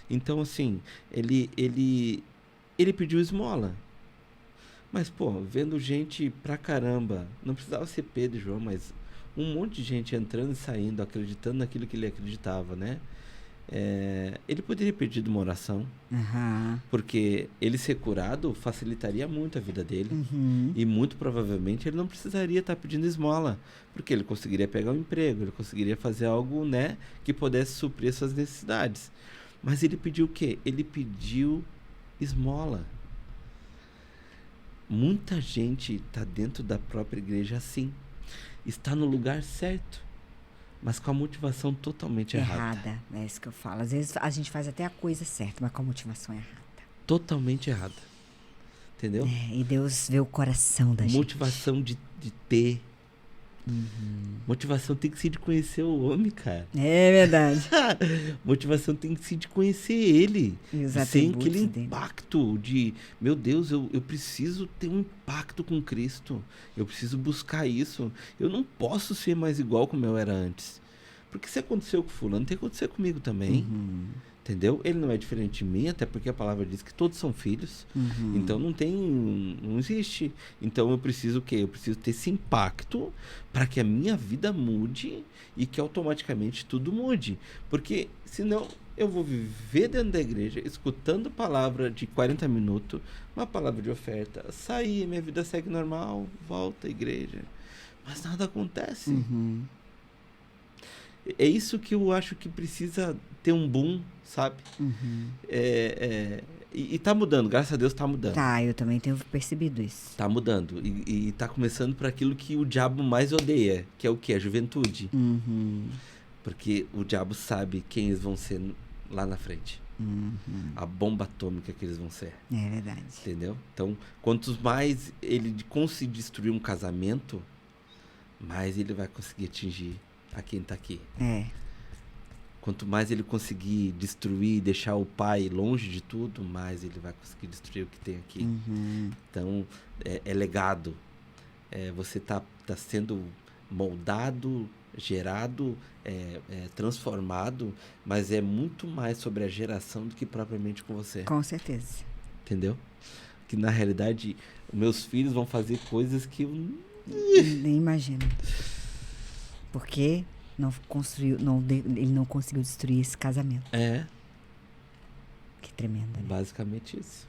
Então, assim, ele pediu esmola. Mas, pô, vendo gente pra caramba, não precisava ser Pedro e João, mas um monte de gente entrando e saindo, acreditando naquilo que ele acreditava, né? Ele poderia pedir uma oração, porque ele ser curado facilitaria muito a vida dele. E muito provavelmente ele não precisaria estar pedindo esmola, porque ele conseguiria pegar um emprego, ele conseguiria fazer algo, né, que pudesse suprir suas necessidades. Mas ele pediu o quê? Ele pediu esmola. Muita gente está dentro da própria igreja assim. Está no lugar certo, mas com a motivação totalmente errada. É isso que eu falo. Às vezes a gente faz até a coisa certa, mas com a motivação errada. Totalmente errada. Entendeu? E Deus vê o coração da gente. Motivação de ter, Motivação tem que ser de conhecer o homem, cara. É verdade. Motivação tem que ser de conhecer ele. E os Sem atributos aquele dele. impacto de, meu Deus, eu preciso ter um impacto com Cristo. Eu preciso buscar isso. Eu não posso ser mais igual como eu era antes. Porque se aconteceu com fulano, tem que acontecer comigo também. Entendeu? Ele não é diferente de mim, até porque a palavra diz que todos são filhos. Então não existe. Então eu preciso o quê? Eu preciso ter esse impacto para que a minha vida mude e que automaticamente tudo mude. Porque senão eu vou viver dentro da igreja, escutando palavra de 40 minutos, uma palavra de oferta, sair, minha vida segue normal, volta à igreja. Mas nada acontece. É isso que eu acho que precisa ter um boom, sabe? E tá mudando, graças a Deus tá mudando. Tá, eu também tenho percebido isso. Tá mudando. E tá começando por aquilo que o diabo mais odeia, que é o quê? A juventude. Porque o diabo sabe quem eles vão ser lá na frente. A bomba atômica que eles vão ser. É verdade. Entendeu? Então, quantos mais ele conseguir destruir um casamento, mais ele vai conseguir atingir a quem tá aqui. Quanto mais ele conseguir destruir, deixar o pai longe de tudo, mais ele vai conseguir destruir o que tem aqui. Então, é legado. Você tá sendo moldado, gerado, transformado, mas é muito mais sobre a geração do que propriamente com você. Com certeza. Entendeu? Que na realidade, meus filhos vão fazer coisas que eu nem imagino. Porque ele não conseguiu destruir esse casamento. Que tremendo, né? Basicamente isso.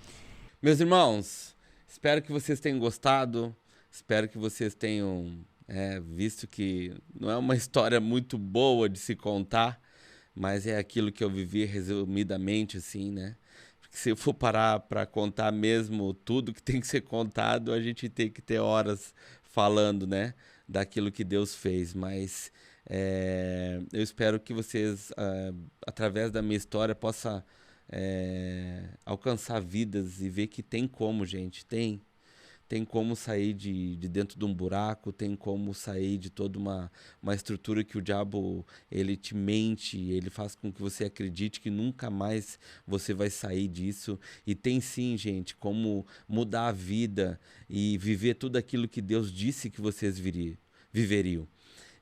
Meus irmãos, espero que vocês tenham gostado. Espero que vocês tenham visto que não é uma história muito boa de se contar, mas é aquilo que eu vivi resumidamente, assim, né? Porque se eu for parar para contar mesmo tudo que tem que ser contado, a gente tem que ter horas falando, né? Daquilo que Deus fez, mas eu espero que vocês, através da minha história, possam alcançar vidas e ver que tem como, gente, tem como sair de dentro de um buraco, tem como sair de toda uma estrutura que o diabo, ele te mente, ele faz com que você acredite que nunca mais você vai sair disso. E tem sim, gente, como mudar a vida e viver tudo aquilo que Deus disse que vocês viveriam.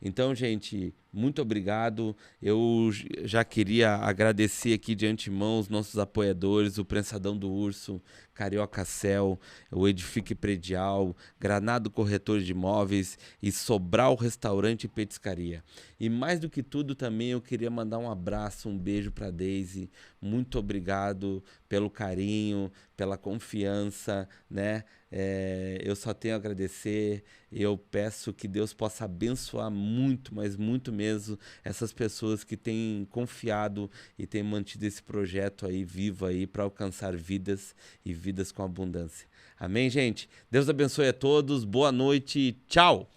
Então, gente, muito obrigado. Eu já queria agradecer aqui de antemão os nossos apoiadores, o Prensadão do Urso, Carioca Cel, o Edifique Predial, Granado Corretor de Imóveis e Sobral Restaurante e Petiscaria. E mais do que tudo também eu queria mandar um abraço, um beijo para Deise. Muito obrigado pelo carinho, pela confiança, né? Eu só tenho a agradecer. Eu peço que Deus possa abençoar muito, mas muito mesmo, essas pessoas que têm confiado e têm mantido esse projeto aí vivo aí para alcançar vidas e vidas com abundância. Amém, gente? Deus abençoe a todos. Boa noite. Tchau!